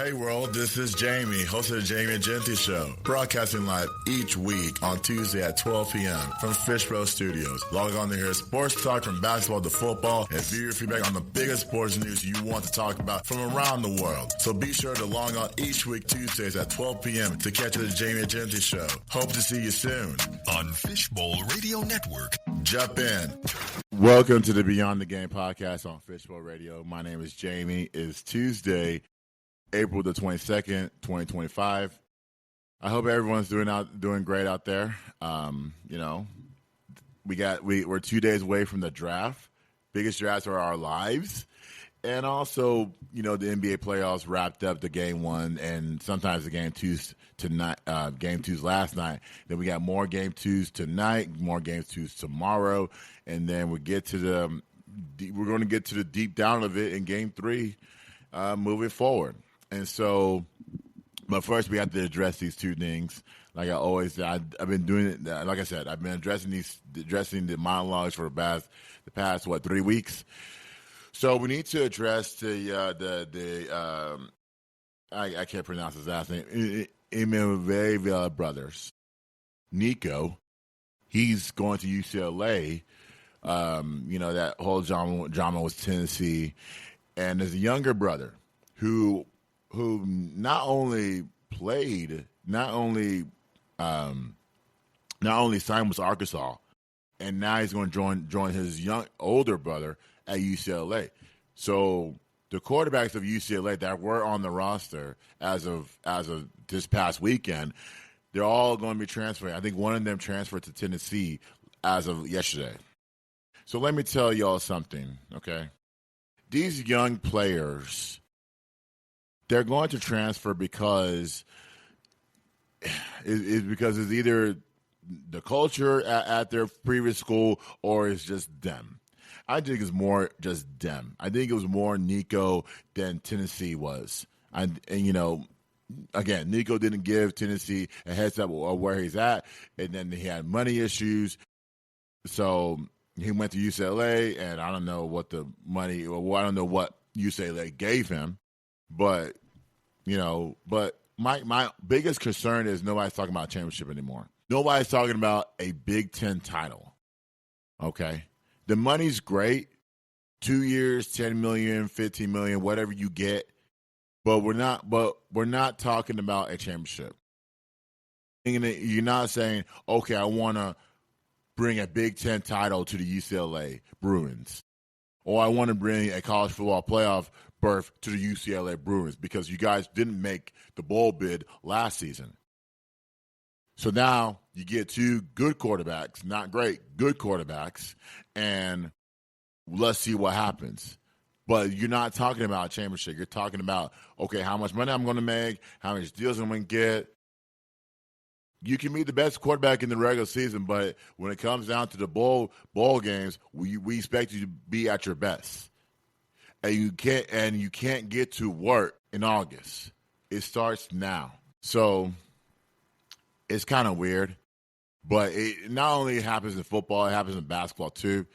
Hey world, this is Jamie, host of the Jamie and Genty Show, broadcasting live each week on Tuesday at 12 p.m. from Fishbowl Studios. Log on to hear sports talk from basketball to football and view your feedback on the biggest sports news you want to talk about from around the world. So be sure to log on each week Tuesdays at 12 p.m. to catch the Jamie and Genty Show. Hope to see you soon on Fishbowl Radio Network. Jump in. Welcome to the Beyond the Game podcast on Fishbowl Radio. My name is Jamie. It's Tuesday, April the 22nd, 2025. I hope everyone's doing great out there. We're 2 days away from the draft. Biggest drafts of our lives. And also, the NBA playoffs wrapped up the game one and sometimes the game twos tonight, game twos last night. Then we got more game twos tonight, more game twos tomorrow. And then we're going to get to the deep down of it in game three moving forward. And so, but first we have to address these two things. Like I always say, I've been doing it. Like I said, I've been addressing the monologues for the past 3 weeks. So we need to address I can't pronounce his last name. Imaveva brothers. Nico, he's going to UCLA. That whole drama was Tennessee, and there's a younger brother who not only signed with Arkansas, and now he's going to join his older brother at UCLA. So the quarterbacks of UCLA that were on the roster as of this past weekend, they're all going to be transferring. I think one of them transferred to Tennessee as of yesterday. So let me tell y'all something, okay? These young players, they're going to transfer because it's either the culture at their previous school or it's just them. I think it's more just them. I think it was more Nico than Tennessee was. Again, Nico didn't give Tennessee a heads up of where he's at, and then he had money issues. So he went to UCLA, and I don't know what the money, or I don't know what UCLA gave him, but my biggest concern is nobody's talking about a championship anymore. Nobody's talking about a Big Ten title. Okay, the money's great, 2 years, $10 million, $15 million, whatever you get, but we're not talking about a championship. You're not saying, okay, I want to bring a Big Ten title to the UCLA Bruins, or I want to bring a college football playoff berth to the UCLA Bruins because you guys didn't make the bowl bid last season. So now you get two good quarterbacks, not great, good quarterbacks, and let's see what happens. But you're not talking about a championship. You're talking about, okay, how much money I'm going to make, how many deals I'm going to get. You can be the best quarterback in the regular season, but when it comes down to the bowl games, we expect you to be at your best. And you can't get to work in August. It starts now. So it's kind of weird. But it not only happens in football, it happens in basketball too.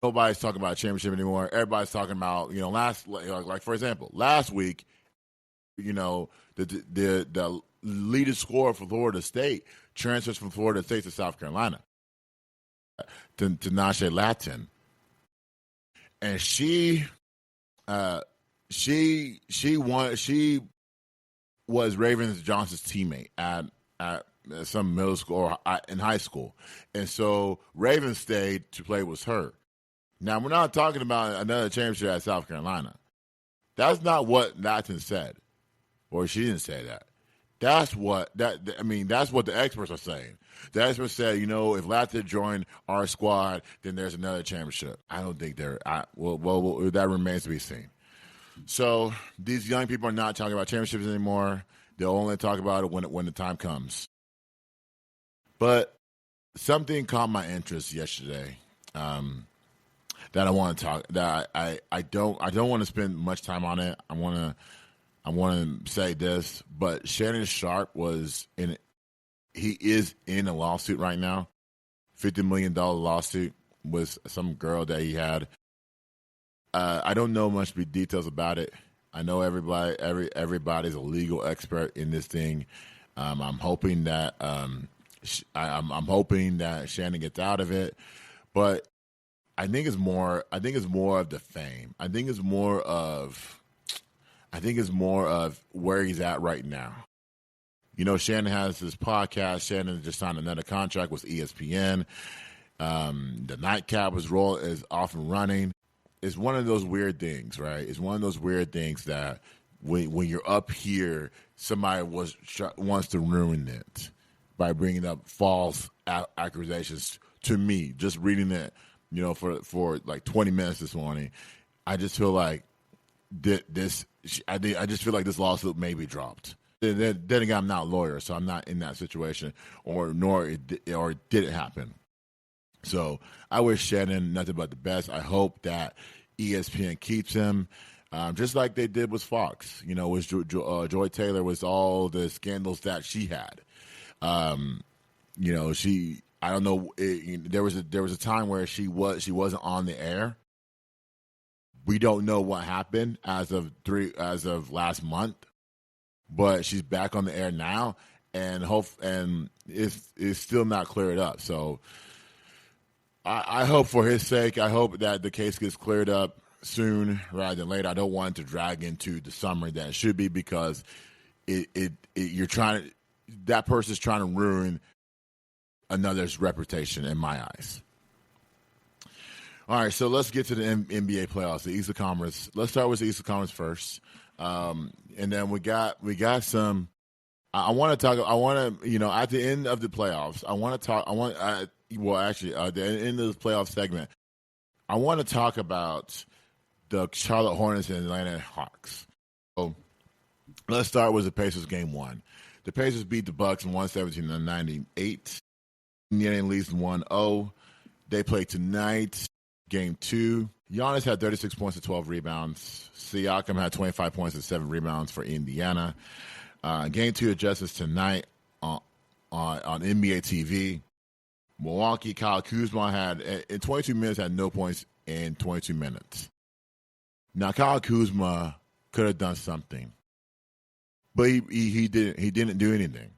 Nobody's talking about a championship anymore. Everybody's talking about, like for example, last week, the leading scorer for Florida State transfers from Florida State to South Carolina to Nashe Latin. And she was Ravens Johnson's teammate at some middle school or in high school. And so Ravens stayed to play with her. Now, we're not talking about another championship at South Carolina. That's not what Latin said. Or she didn't say that. That's what the experts are saying. The experts said, if Latin joined our squad, then there's another championship. I don't think that remains to be seen. So these young people are not talking about championships anymore. They'll only talk about it when the time comes. But something caught my interest yesterday that I want to talk. That I don't want to spend much time on it. I want to say this, but Shannon Sharp he is in a lawsuit right now, $50 million lawsuit with some girl that he had. I don't know much details about it. I know everybody's a legal expert in this thing. I'm hoping that I'm hoping that Shannon gets out of it, but I think it's more of the fame. I think it's more of where he's at right now. You know, Shannon has this podcast. Shannon just signed another contract with ESPN. The nightcap is off and running. It's one of those weird things, right? It's one of those weird things that when you're up here, somebody wants to ruin it by bringing up false accusations to me. Just reading it, you know, for like 20 minutes this morning, I just feel like I just feel like this lawsuit may be dropped. Then again, I'm not a lawyer, so I'm not in that situation, or did it happen. So I wish Shannon nothing but the best. I hope that ESPN keeps him, just like they did with Fox. You know, with Joy Taylor, was all the scandals that she had. You know, I don't know. There was a time where she wasn't on the air. We don't know what happened as of last month, but she's back on the air now, and it's still not cleared up. So I hope, for his sake, I hope that the case gets cleared up soon rather than later. I don't want it to drag into the summer that it should be, because that person's trying to ruin another's reputation in my eyes. All right, so let's get to the NBA playoffs, the Eastern Conference. Let's start with the Eastern Conference first, and then we got some. I want to talk. You know, at the end of the playoffs, at the end of the playoff segment, I want to talk about the Charlotte Hornets and Atlanta Hawks. So let's start with the Pacers game one. The Pacers beat the Bucks 117-98. Indiana leads 1-0. They play tonight. Game 2, Giannis had 36 points and 12 rebounds. Siakam had 25 points and 7 rebounds for Indiana. Game 2 adjusts tonight on NBA TV. Milwaukee, Kyle Kuzma had, in 22 minutes, had no points in 22 minutes. Now, Kyle Kuzma could have done something, but he didn't do anything.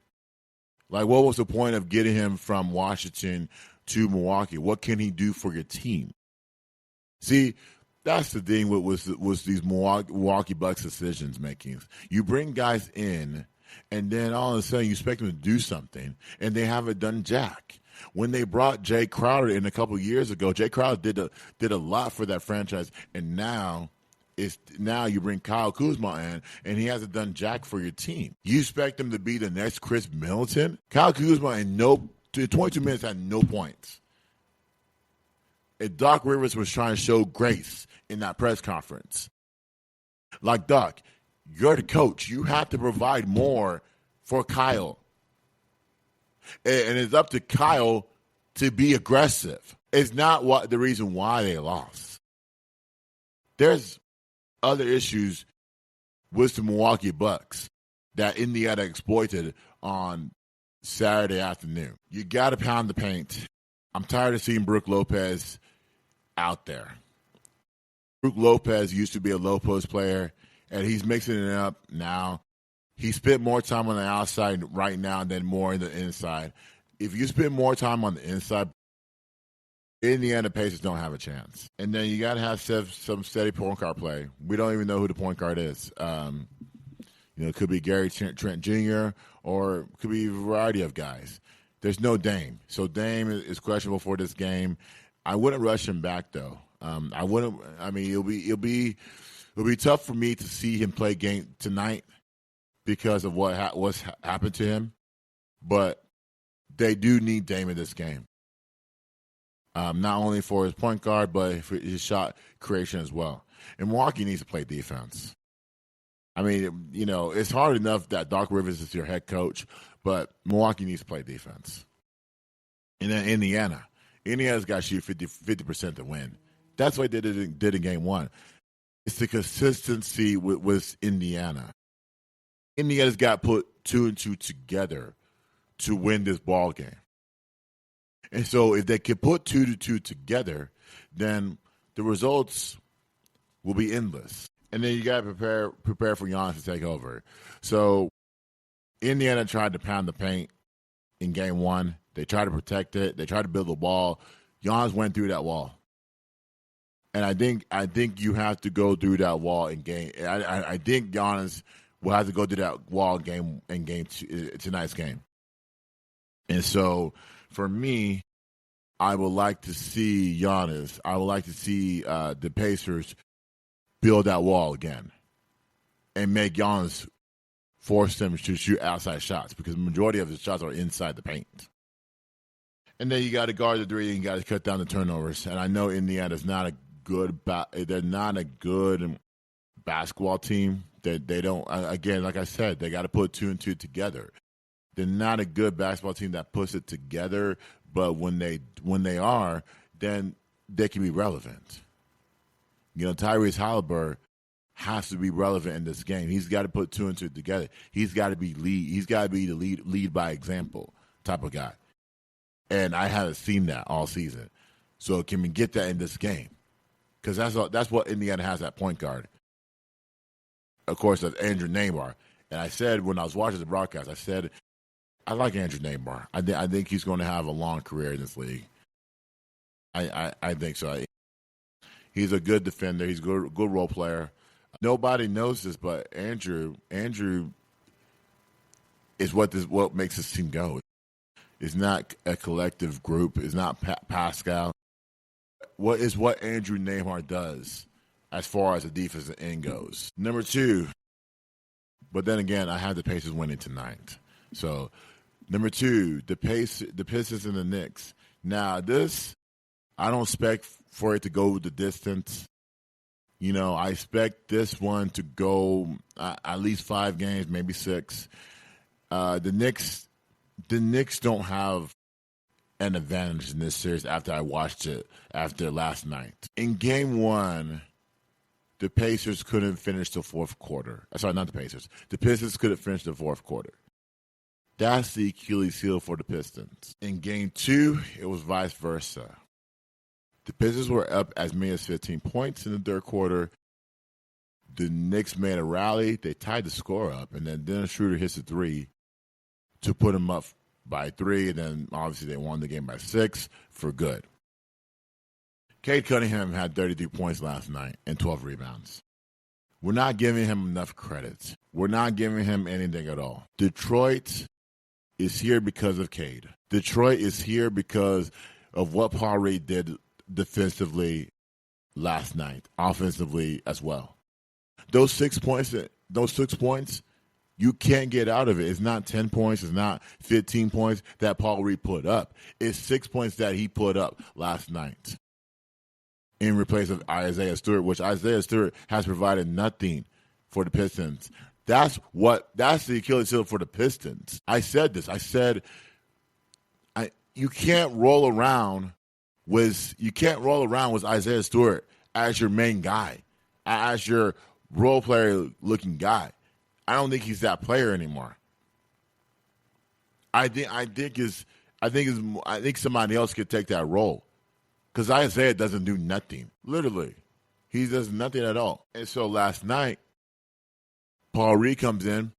Like, what was the point of getting him from Washington to Milwaukee? What can he do for your team? See, that's the thing with these Milwaukee Bucks decisions making. You bring guys in, and then all of a sudden you expect them to do something, and they haven't done jack. When they brought Jay Crowder in a couple of years ago, Jay Crowder did a lot for that franchise, and now you bring Kyle Kuzma in, and he hasn't done jack for your team. You expect him to be the next Chris Middleton? Kyle Kuzma in 22 minutes had no points. And Doc Rivers was trying to show grace in that press conference. Like, Doc, you're the coach. You have to provide more for Kyle. And it's up to Kyle to be aggressive. It's not the reason why they lost. There's other issues with the Milwaukee Bucks that Indiana exploited on Saturday afternoon. You got to pound the paint. I'm tired of seeing Brook Lopez out there. Brook Lopez used to be a low post player, and he's mixing it up now. He spent more time on the outside right now than more in the inside. If you spend more time on the inside, Indiana Pacers don't have a chance. And then you got to have some steady point guard play. We don't even know who the point guard is. It could be Gary Trent Jr. or it could be a variety of guys. There's no Dame. So Dame is questionable for this game. I wouldn't rush him back, though. I wouldn't. I mean, it'll be tough for me to see him play game tonight because of what's happened to him. But they do need Dame in this game, not only for his point guard, but for his shot creation as well. And Milwaukee needs to play defense. I mean, it's hard enough that Doc Rivers is your head coach, but Milwaukee needs to play defense. And then Indiana's got to shoot 50% to win. That's what they did in game one. It's the consistency with Indiana. Indiana's got to put 2 and 2 together to win this ball game. And so if they can put 2 to 2 together, then the results will be endless. And then you got to prepare for Giannis to take over. So Indiana tried to pound the paint in game one. They tried to protect it. They tried to build the wall. Giannis went through that wall. And I think you have to go through that wall in game. I think Giannis will have to go through that wall in game two, tonight's game. And so for me, I would like to see Giannis. I would like to see the Pacers build that wall again and make Giannis force them to shoot outside shots because the majority of his shots are inside the paint. And then you got to guard the three and you got to cut down the turnovers. And I know Indiana's not a good they're not a good basketball team. They don't, again, like I said, they got to put 2 and 2 together. They're not a good basketball team that puts it together, but when they are, then they can be relevant. You know, Tyrese Halliburton has to be relevant in this game. He's got to put 2 and 2 together. He's got to be lead. He's got to be the lead by example type of guy. And I haven't seen that all season. So can we get that in this game? Because that's what Indiana has at point guard. Of course, that's Andrew Neymar. And I said when I was watching the broadcast, I said, I like Andrew Neymar. I think he's going to have a long career in this league. I think so. He's a good defender. He's a good role player. Nobody knows this, but Andrew is what makes this team go. It's not a collective group. It's not Pascal. What Andrew Neymar does as far as the defensive end goes. Number 2, but then again, I have the Pacers winning tonight. So, number 2, the Pistons and the Knicks. Now, this, I don't expect for it to go the distance. You know, I expect this one to go at least 5 games, maybe 6. The Knicks don't have an advantage in this series after I watched it after last night. In game 1, the Pacers couldn't finish the fourth quarter. Sorry, not the Pacers. The Pistons couldn't finish the fourth quarter. That's the Achilles heel for the Pistons. In game 2, it was vice versa. The Pistons were up as many as 15 points in the third quarter. The Knicks made a rally. They tied the score up, and then Dennis Schroeder hits a 3 to put them up by 3, and then obviously they won the game by 6 for good. Cade Cunningham had 33 points last night and 12 rebounds. We're not giving him enough credit. We're not giving him anything at all. Detroit is here because of Cade. Detroit is here because of what Paul Reed did defensively last night, offensively as well. Those 6 points, you can't get out of it. It's not 10 points. It's not 15 points that Paul Reed put up. It's 6 points that he put up last night in replace of Isaiah Stewart, which Isaiah Stewart has provided nothing for the Pistons. That's the Achilles heel for the Pistons. I said this. I said you can't roll around with Isaiah Stewart as your main guy, as your role player looking guy. I don't think he's that player anymore. I think somebody else could take that role because Isaiah doesn't do nothing. Literally, he does nothing at all. And so last night, Paul Reed comes in,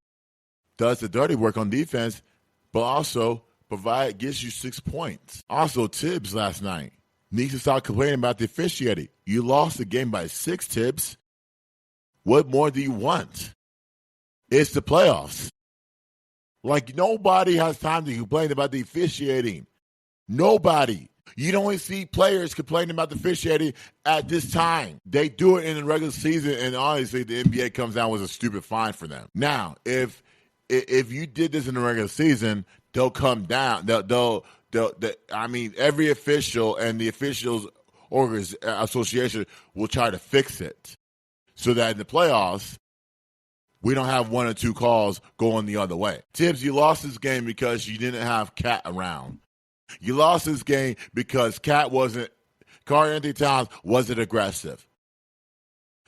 does the dirty work on defense, but also gets you 6 points. Also, Tibbs last night needs to stop complaining about the officiating. You lost the game by 6, Tibbs. What more do you want? It's the playoffs. Like, nobody has time to complain about the officiating. Nobody. You don't see players complaining about the officiating at this time. They do it in the regular season, and honestly, the NBA comes down with a stupid fine for them. Now, if you did this in the regular season, they'll come down. Every official and the officials association will try to fix it so that in the playoffs, we don't have 1 or 2 calls going the other way. Tibbs, you lost this game because you didn't have Cat around. You lost this game because Karl-Anthony Towns wasn't aggressive.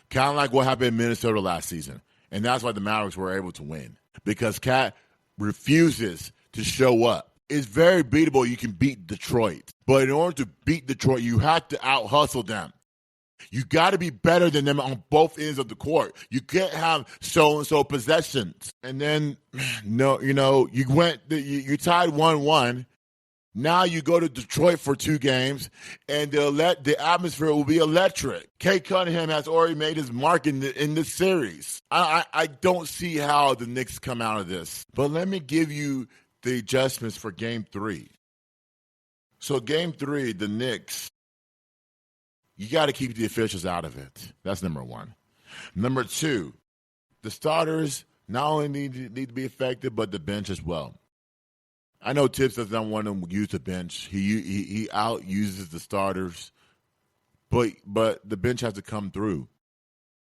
Kind of like what happened in Minnesota last season. And that's why the Mavericks were able to win. Because Cat refuses to show up. It's very beatable. You can beat Detroit. But in order to beat Detroit, you have to out-hustle them. You got to be better than them on both ends of the court. You can't have so-and-so possessions. And then, no, you tied 1-1. Now you go to Detroit for 2 games, and the atmosphere will be electric. Kate Cunningham has already made his mark in this series. I don't see how the Knicks come out of this. But let me give you the adjustments for Game 3. So Game 3, the Knicks, you got to keep the officials out of it. That's number 1. Number 2, the starters not only need to be effective, but the bench as well. I know Tibbs does not want to use the bench. He out uses the starters, but the bench has to come through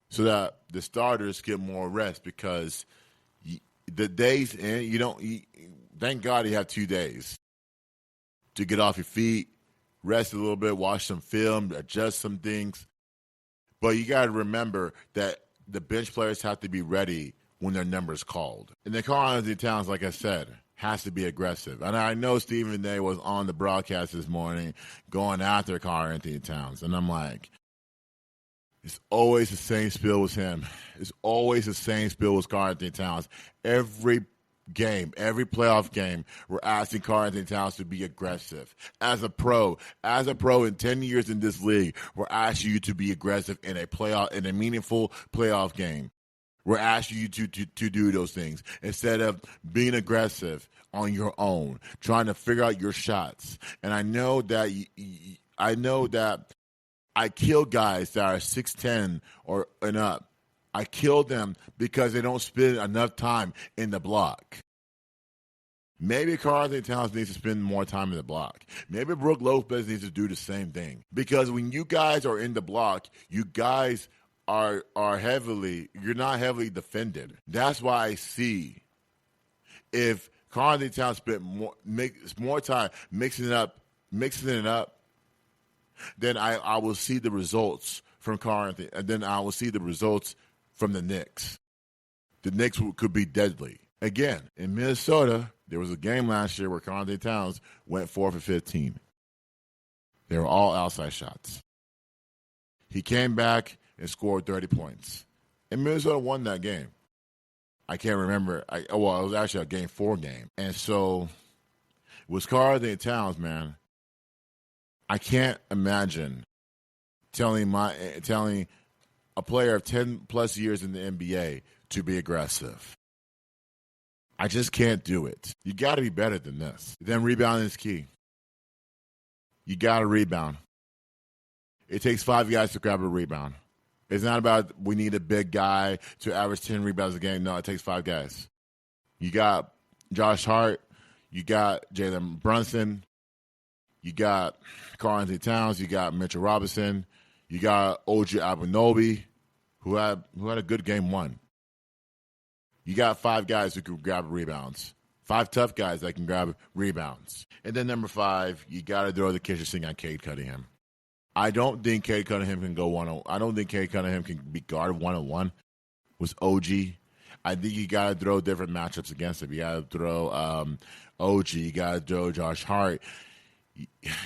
so that the starters get more rest because the days and thank God you have 2 days to get off your feet, rest a little bit, watch some film, adjust some things. But you got to remember that the bench players have to be ready when their number is called. And the Karl-Anthony Towns, like I said, has to be aggressive. And I know Stephen A. was on the broadcast this morning going after Karl-Anthony Towns. And I'm like, it's always the same spiel with him. It's always the same spiel with Karl-Anthony Towns. Every game, every playoff game, we're asking Karl-Anthony Towns to be aggressive. As a pro in 10 years in this league, we're asking you to be aggressive in a meaningful playoff game. We're asking you to do those things instead of being aggressive on your own, trying to figure out your shots. And I know that I kill guys that are 6'10" and up. I kill them because they don't spend enough time in the block. Maybe Karl-Anthony Towns needs to spend more time in the block. Maybe Brook Lopez needs to do the same thing. Because when you guys are in the block, you guys are you're not heavily defended. That's why I see if Karl-Anthony Towns makes more time mixing it up, then I will see the results from Karl-Anthony, and then I will see the results from the Knicks. The Knicks could be deadly. Again, in Minnesota, there was a game last year where Karl-Anthony Towns went 4 for 15. They were all outside shots. He came back and scored 30 points. And Minnesota won that game. I can't remember. It was actually a Game 4 game. And so with Karl-Anthony Towns, man, I can't imagine telling a player of 10-plus years in the NBA to be aggressive. I just can't do it. You got to be better than this. Then rebounding is key. You got to rebound. It takes 5 guys to grab a rebound. It's not about we need a big guy to average 10 rebounds a game. No, it takes 5 guys. You got Josh Hart. You got Jalen Brunson. You got Karl-Anthony Towns. You got Mitchell Robinson. You got OG Anunoby, who had a good game 1. You got 5 guys who can grab rebounds. 5 tough guys that can grab rebounds. And then number 5, you got to throw the kitchen sink on Cade Cunningham. I don't think Cade Cunningham can go one-on-one. I don't think Cade Cunningham can be guarded one-on-one with OG. I think you got to throw different matchups against him. You got to throw OG. You got to throw Josh Hart.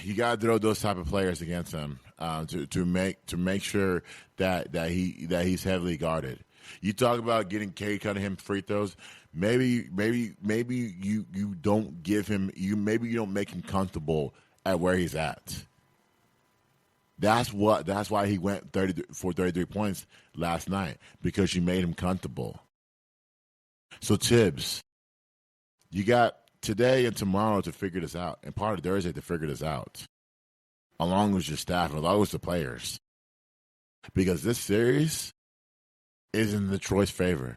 You got to throw those type of players against him to make sure that he's heavily guarded. You talk about getting Cade Cunningham free throws. Maybe you don't give him. Maybe you don't make him comfortable at where he's at. That's why he went 33 points last night, because you made him comfortable. So Tibbs, you got today and tomorrow to figure this out, and part of Thursday to figure this out, along with your staff and along with the players, because this series is in Detroit's favor.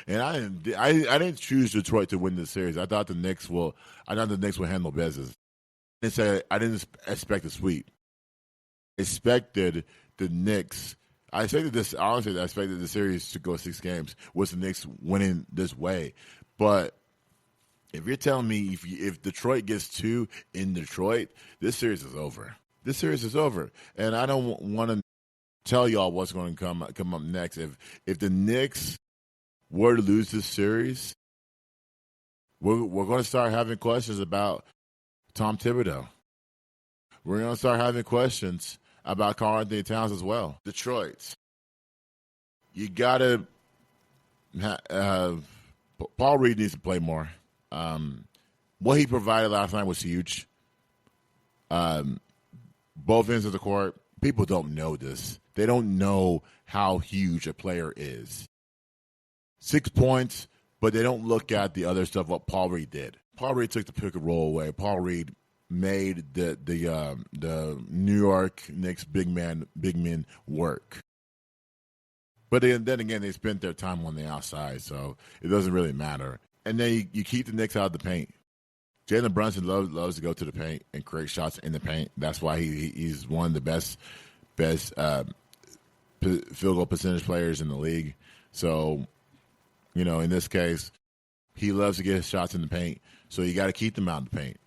And I didn't choose Detroit to win this series. I thought the Knicks will handle business. I didn't expect a sweep. Expected the Knicks. I expected the series to go 6 games with the Knicks winning this way. But if you're telling me if Detroit gets 2 in Detroit, this series is over. This series is over. And I don't want to tell y'all what's going to come up next. If the Knicks were to lose this series, we're going to start having questions about Tom Thibodeau. We're going to start having questions about Karl Anthony Towns as well. Detroit. You got to Paul Reed needs to play more. What he provided last night was huge. Both ends of the court. People don't know this. They don't know how huge a player is. 6 points, but they don't look at the other stuff, what Paul Reed did. Paul Reed took the pick and roll away. Paul Reed made the New York Knicks big men work. But then again, they spent their time on the outside, so it doesn't really matter. And then you keep the Knicks out of the paint. Jalen Brunson loves to go to the paint and create shots in the paint. That's why he's one of the best field goal percentage players in the league. So, in this case, he loves to get his shots in the paint. So you got to keep them out in the paint.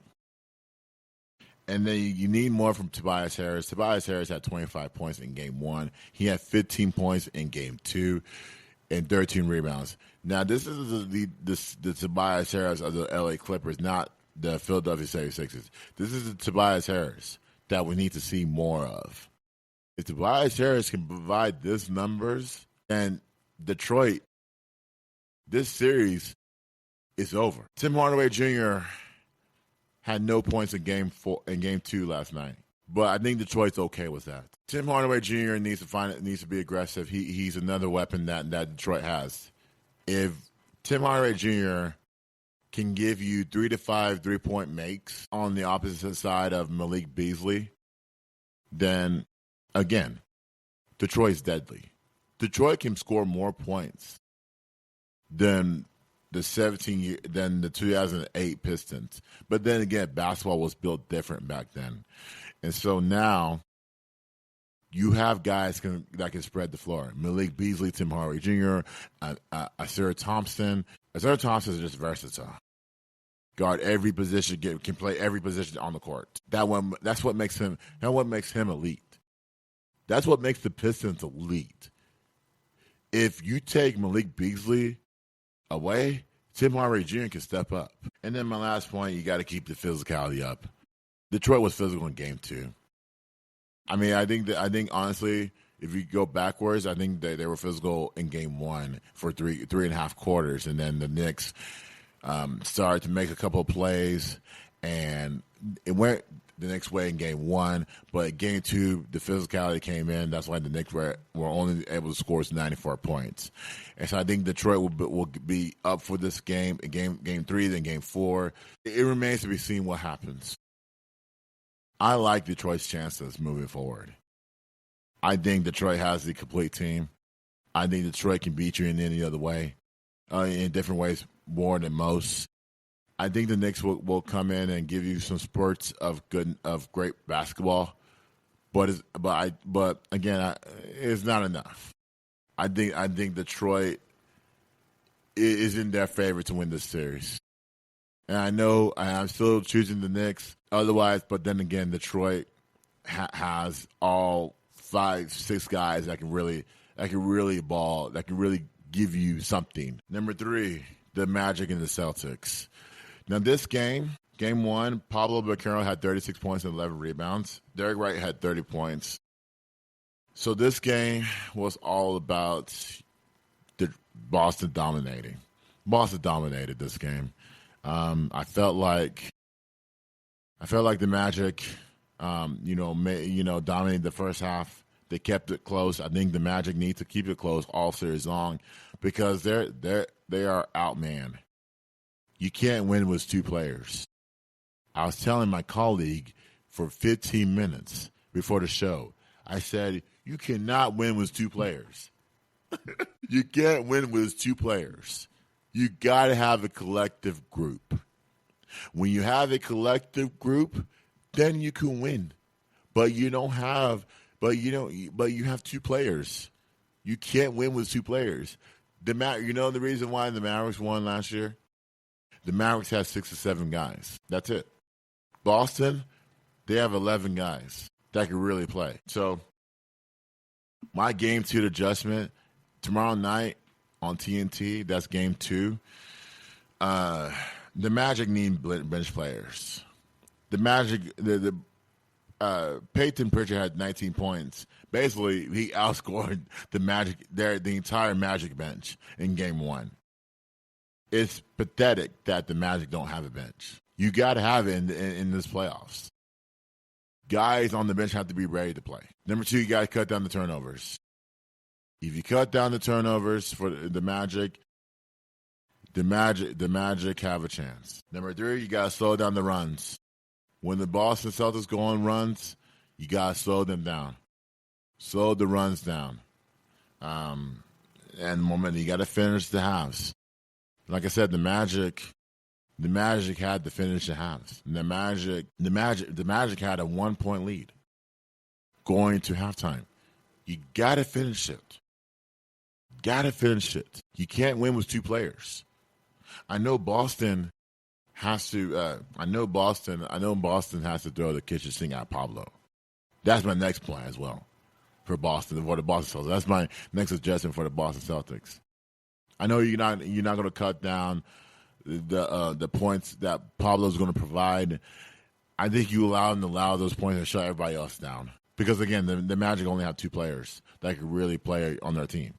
And then you need more from Tobias Harris. Tobias Harris had 25 points in Game 1. He had 15 points in Game 2 and 13 rebounds. Now, this is the Tobias Harris of the L.A. Clippers, not the Philadelphia 76ers. This is the Tobias Harris that we need to see more of. If Tobias Harris can provide this numbers, then Detroit, this series is over. Tim Hardaway Jr. had no points in Game 2 last night, but I think Detroit's okay with that. Tim Hardaway Jr. needs to be aggressive. He's another weapon that Detroit has. If Tim Hardaway Jr. can give you 3 to 5 3-point makes on the opposite side of Malik Beasley, then again, Detroit's deadly. Detroit can score more points than the 2008 Pistons. But then again, basketball was built different back then. And so now you have guys that can spread the floor. Malik Beasley, Tim Hardaway Jr., Asir Thompson. Asir Thompson is just versatile. Guard every position, can play every position on the court. That's what makes him elite. That's what makes the Pistons elite. If you take Malik Beasley away, Tim Hardaway Jr. can step up. And then my last point, you got to keep the physicality up. Detroit was physical in Game 2. I mean, I think honestly, if you go backwards, I think they were physical in Game 1 for three and a half quarters, and then the Knicks started to make a couple of plays, and it went the Knicks way in Game 1, but Game 2, the physicality came in. That's why the Knicks were only able to score 94 points. And so I think Detroit will be up for this game, Game 3, then Game 4. It remains to be seen what happens. I like Detroit's chances moving forward. I think Detroit has the complete team. I think Detroit can beat you in any other way, in different ways, more than most. I think the Knicks will come in and give you some spurts of great basketball, but again, it's not enough. I think Detroit is in their favor to win this series, and I know I'm still choosing the Knicks. Otherwise, but then again, Detroit has all 5-6 guys that can really ball, that can really give you something. Number 3, the Magic and the Celtics. Now, this game, Game 1, Pablo Banchero had 36 points and 11 rebounds. Derek Wright had 30 points. So this game was all about Boston dominating. Boston dominated this game. I felt like the Magic, dominated the first half. They kept it close. I think the Magic need to keep it close all series long because they are outmanned. You can't win with 2 players. I was telling my colleague for 15 minutes before the show, I said, you cannot win with 2 players. You can't win with 2 players. You got to have a collective group. When you have a collective group, then you can win. But you have 2 players. You can't win with 2 players. The reason why the Mavericks won last year? The Mavericks had 6 or 7 guys. That's it. Boston, they have 11 guys that can really play. So my Game 2 adjustment, tomorrow night on TNT, that's Game 2. The Magic need bench players. The Magic, Peyton Pritchard had 19 points. Basically, he outscored the entire Magic bench in Game 1. It's pathetic that the Magic don't have a bench. You got to have it in this playoffs. Guys on the bench have to be ready to play. Number 2, you got to cut down the turnovers. If you cut down the turnovers for the Magic have a chance. Number 3, you got to slow down the runs. When the Boston Celtics go on runs, you got to slow them down. Slow the runs down. And momentum, you got to finish the halves. Like I said, the Magic had to finish the halves. The Magic had a 1-point lead going to halftime. You got to finish it. You can't win with 2 players. I know Boston has to. I know Boston has to throw the kitchen sink at Pablo. That's my next plan as well for the Boston Celtics. That's my next suggestion for the Boston Celtics. I know you're not going to cut down the points that Pablo's going to provide. I think you allow those points and shut everybody else down. Because, again, the Magic only have 2 players that can really play on their team.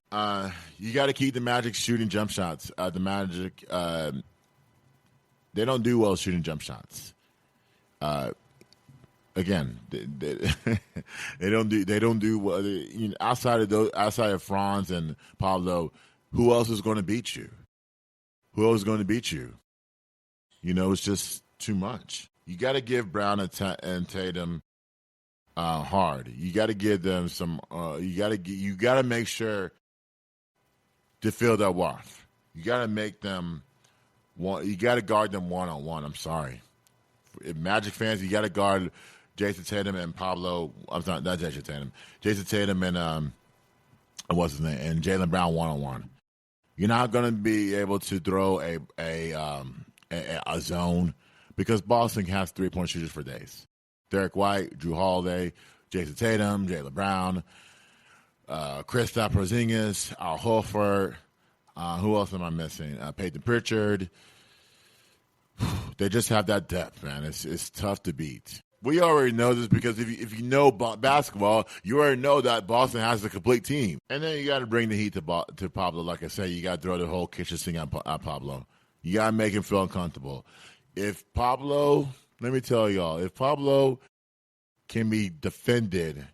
You got to keep the Magic shooting jump shots. The Magic, they don't do well shooting jump shots. Again, they don't do well. Outside of Franz and Pablo, who else is going to beat you? It's just too much. You got to give Brown and Tatum hard. You got to give them some. You got to make sure to fill their worth. You got to make them. You got to guard them 1-on-1. I'm sorry, if Magic fans, you got to guard Jason Tatum and Pablo. I'm sorry, not Jason Tatum. Jason Tatum and what's his name, and Jaylen Brown 1-on-1. You're not going to be able to throw a zone because Boston has 3-point shooters for days. Derek White, Drew Holiday, Jason Tatum, Jaylen Brown, Kristaps Porzingis, Al Horford. Who else am I missing? Peyton Pritchard. They just have that depth, man. It's tough to beat. We already know this because if you know basketball, you already know that Boston has a complete team. And then you got to bring the heat to Pablo. Like I said, you got to throw the whole kitchen sink at Pablo. You got to make him feel uncomfortable. If Pablo can be defended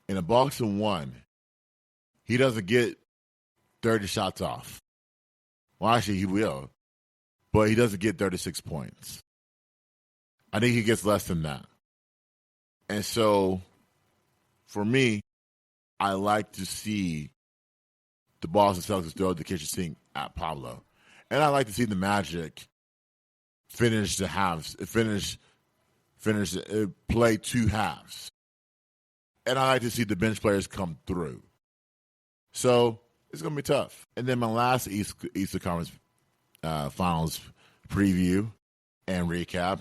in a box of 1, he doesn't get 30 shots off. Well, actually, he will. But he doesn't get 36 points. I think he gets less than that. And so, for me, I like to see the Boston Celtics throw the kitchen sink at Pablo. And I like to see the Magic finish the halves, play 2 halves. And I like to see the bench players come through. So, it's going to be tough. And then my last Eastern Conference Finals preview and recap,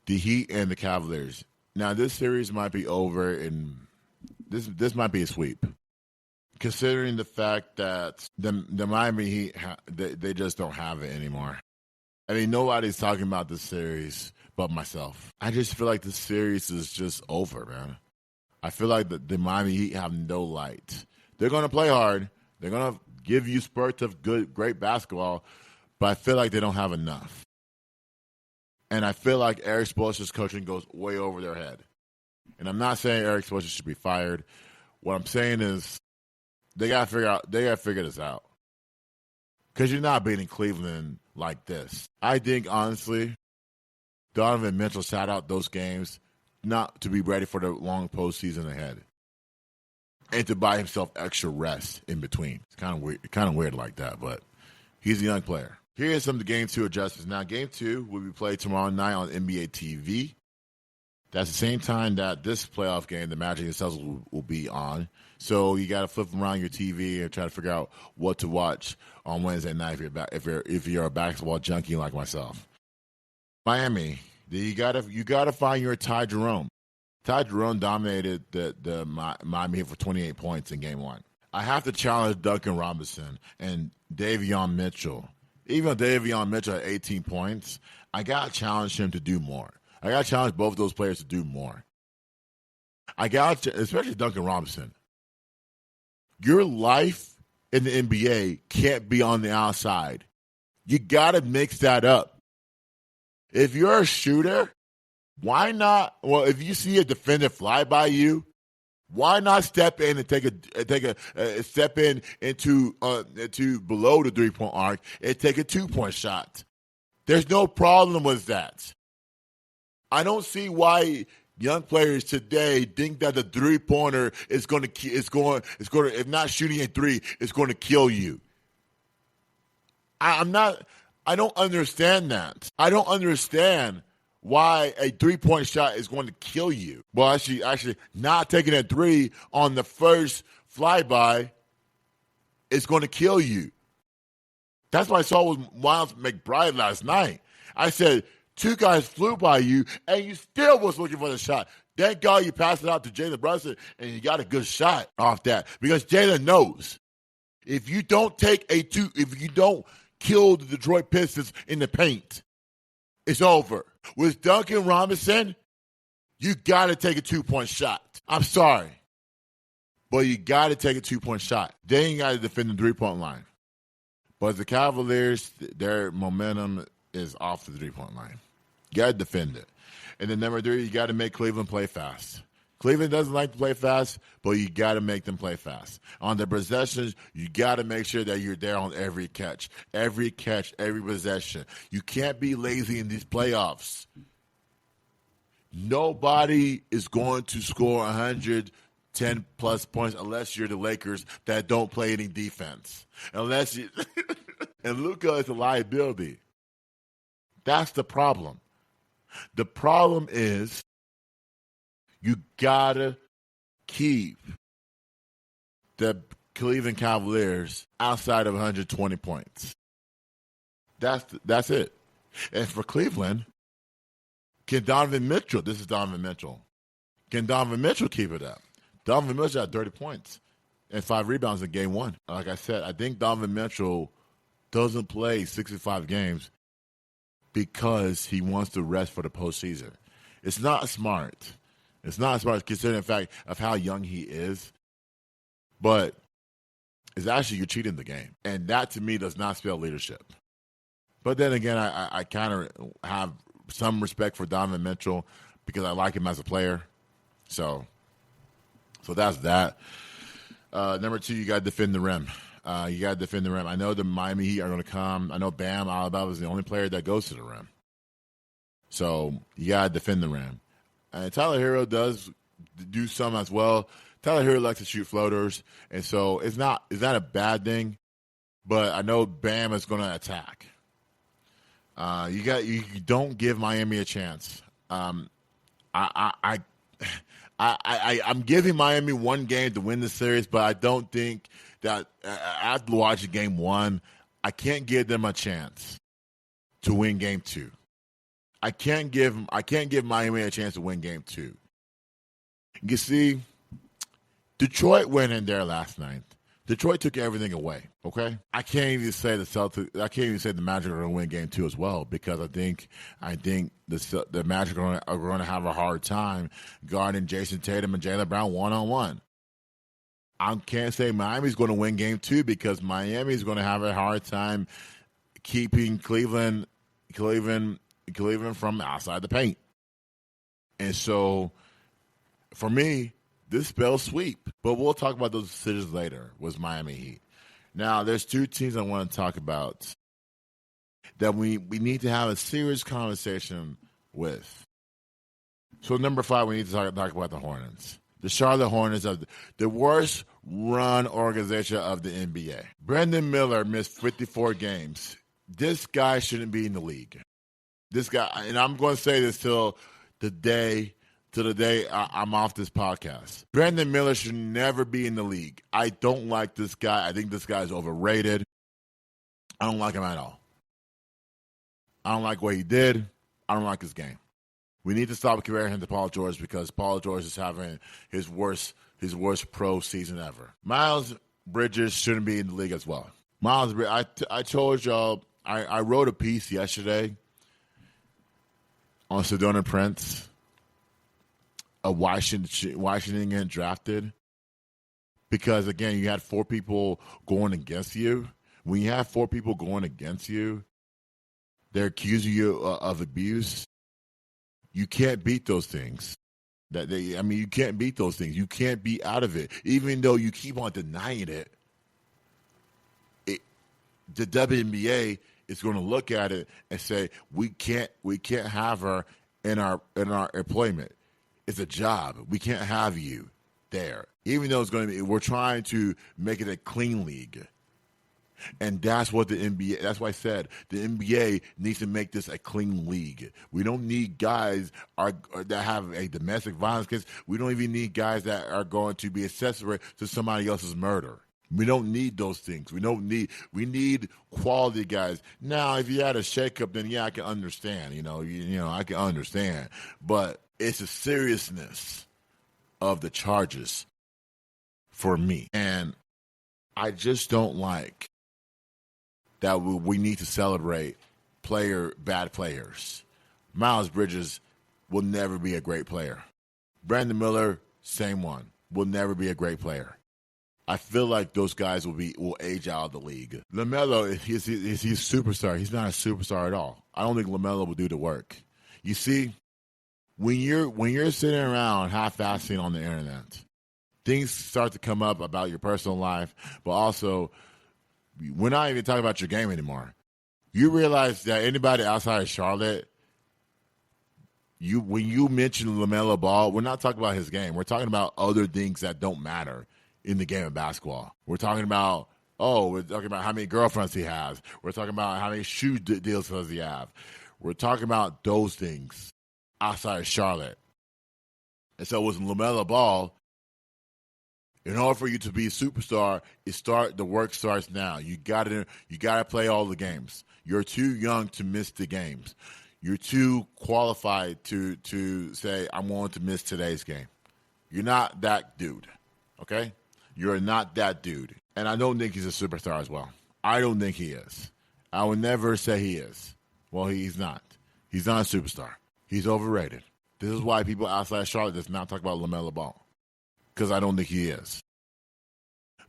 the Heat and the Cavaliers. Now, this series might be over, and this might be a sweep, considering the fact that the Miami Heat, they just don't have it anymore. I mean, nobody's talking about this series but myself. I just feel like this series is just over, man. I feel like the Miami Heat have no light. They're going to play hard. They're going to give you spurts of great basketball, but I feel like they don't have enough. And I feel like Eric Spoelstra's coaching goes way over their head. And I'm not saying Eric Spoelstra should be fired. What I'm saying is they got to figure this out. Because you're not beating Cleveland like this. I think, honestly, Donovan Mitchell sat out those games not to be ready for the long postseason ahead. And to buy himself extra rest in between. It's kind of weird like that, but he's a young player. Here are some of the Game 2 adjustments. Now, Game 2 will be played tomorrow night on NBA TV. That's the same time that this playoff game, the Magic and Celtics, will be on. So you got to flip around your TV and try to figure out what to watch on Wednesday night if you're a basketball junkie like myself. Miami, you got to find your Ty Jerome. Ty Jerome dominated the Miami Heat for 28 points in Game 1. I have to challenge Duncan Robinson and Davion Mitchell. Even though Davion Mitchell had 18 points, I got to challenge him to do more. I got to challenge both of those players to do more. I got you, especially Duncan Robinson. Your life in the NBA can't be on the outside. You got to mix that up. If you're a shooter, why not? Well, if you see a defender fly by you, why not step in and take a step into below the 3-point arc and take a 2-point shot? There's no problem with that. I don't see why young players today think that the 3-pointer is going to if not shooting a 3, it's going to kill you. I don't understand that. I don't understand why a 3-point shot is going to kill you. Well, actually, not taking a 3 on the first flyby is going to kill you. That's what I saw with Miles McBride last night. I said, 2 guys flew by you, and you still was looking for the shot. Thank God you passed it out to Jalen Brunson, and you got a good shot off that. Because Jalen knows, if you don't kill the Detroit Pistons in the paint, it's over. With Duncan Robinson, you got to take a 2-point shot. I'm sorry, but you got to take a 2-point shot. Then you got to defend the 3-point line. But the Cavaliers, their momentum is off the 3-point line. You got to defend it. And then number 3, you got to make Cleveland play fast. Cleveland doesn't like to play fast, but you got to make them play fast. On the possessions, you got to make sure that you're there on every catch, every possession. You can't be lazy in these playoffs. Nobody is going to score 110-plus points unless you're the Lakers that don't play any defense. And Luka is a liability. That's the problem. The problem is you got to keep the Cleveland Cavaliers outside of 120 points. That's it. And for Cleveland, can Donovan Mitchell, this is Donovan Mitchell, can Donovan Mitchell keep it up? Donovan Mitchell had 30 points and 5 rebounds in game 1. Like I said, I think Donovan Mitchell doesn't play 65 games because he wants to rest for the postseason. It's not smart. It's not smart considering the fact of how young he is. But it's actually you're cheating the game. And that, to me, does not spell leadership. But then again, I kind of have some respect for Donovan Mitchell because I like him as a player. So that's that. Number 2, you got to defend the rim. You got to defend the rim. I know the Miami Heat are going to come. I know Bam Adebayo is the only player that goes to the rim. So you got to defend the rim. And Tyler Hero does do some as well. Tyler Hero likes to shoot floaters, and so it's not a bad thing. But I know Bam is going to attack. You don't give Miami a chance. I'm giving Miami one game to win the series, but I don't think that after watching game 1, I can't give them a chance to win game 2. I can't give Miami a chance to win game 2. You see, Detroit went in there last night. Detroit took everything away. Okay, I can't even say the Magic are going to win game 2 as well because I think the Magic are going to have a hard time guarding Jason Tatum and Jaylen Brown 1-on-1. I can't say Miami's going to win game 2 because Miami's going to have a hard time keeping Cleveland from outside the paint. And so, for me, this spells sweep. But we'll talk about those decisions later with Miami Heat. Now, there's 2 teams I want to talk about that we need to have a serious conversation with. So, number 5, we need to talk about the Hornets. The Charlotte Hornets are the worst run organization of the NBA. Brandon Miller missed 54 games. This guy shouldn't be in the league. This guy, and I'm going to say this till the day I'm off this podcast. Brandon Miller should never be in the league. I don't like this guy. I think this guy is overrated. I don't like him at all. I don't like what he did. I don't like his game. We need to stop comparing him to Paul George because Paul George is having his worst pro season ever. Miles Bridges shouldn't be in the league as well. I told y'all, I wrote a piece yesterday on Sedona Prince Washington getting drafted? Because, again, you had 4 people going against you. When you have 4 people going against you, they're accusing you of abuse. You can't beat those things. You can't beat those things. You can't be out of it. Even though you keep on denying it, the WNBA is going to look at it and say, we can't have her in our employment. It's a job. We can't have you there. Even though we're trying to make it a clean league. And that's what the NBA, that's why I said the NBA needs to make this a clean league. We don't need guys that have a domestic violence case. We don't even need guys that are going to be accessory to somebody else's murder. We don't need those things. We need quality guys. Now, if you had a shakeup, then yeah, I can understand. I can understand. But it's the seriousness of the charges for me. And I just don't like that we need to celebrate bad players. Miles Bridges will never be a great player. Brandon Miller, same one, will never be a great player. I feel like those guys will age out of the league. LaMelo, he's a superstar. He's not a superstar at all. I don't think LaMelo will do the work. You see, when you're sitting around half-assing on the internet, things start to come up about your personal life, but also we're not even talking about your game anymore. You realize that anybody outside of Charlotte, when you mention LaMelo Ball, we're not talking about his game. We're talking about other things that don't matter in the game of basketball. We're talking about how many girlfriends he has. We're talking about how many shoe deals does he have. We're talking about those things outside of Charlotte. And so with LaMelo Ball, in order for you to be a superstar, the work starts now. You gotta play all the games. You're too young to miss the games. You're too qualified to say, I'm going to miss today's game. You're not that dude, okay? You're not that dude. And I don't think he's a superstar as well. I don't think he is. I would never say he is. Well, he's not. He's not a superstar. He's overrated. This is why people outside Charlotte does not talk about LaMelo Ball. Because I don't think he is.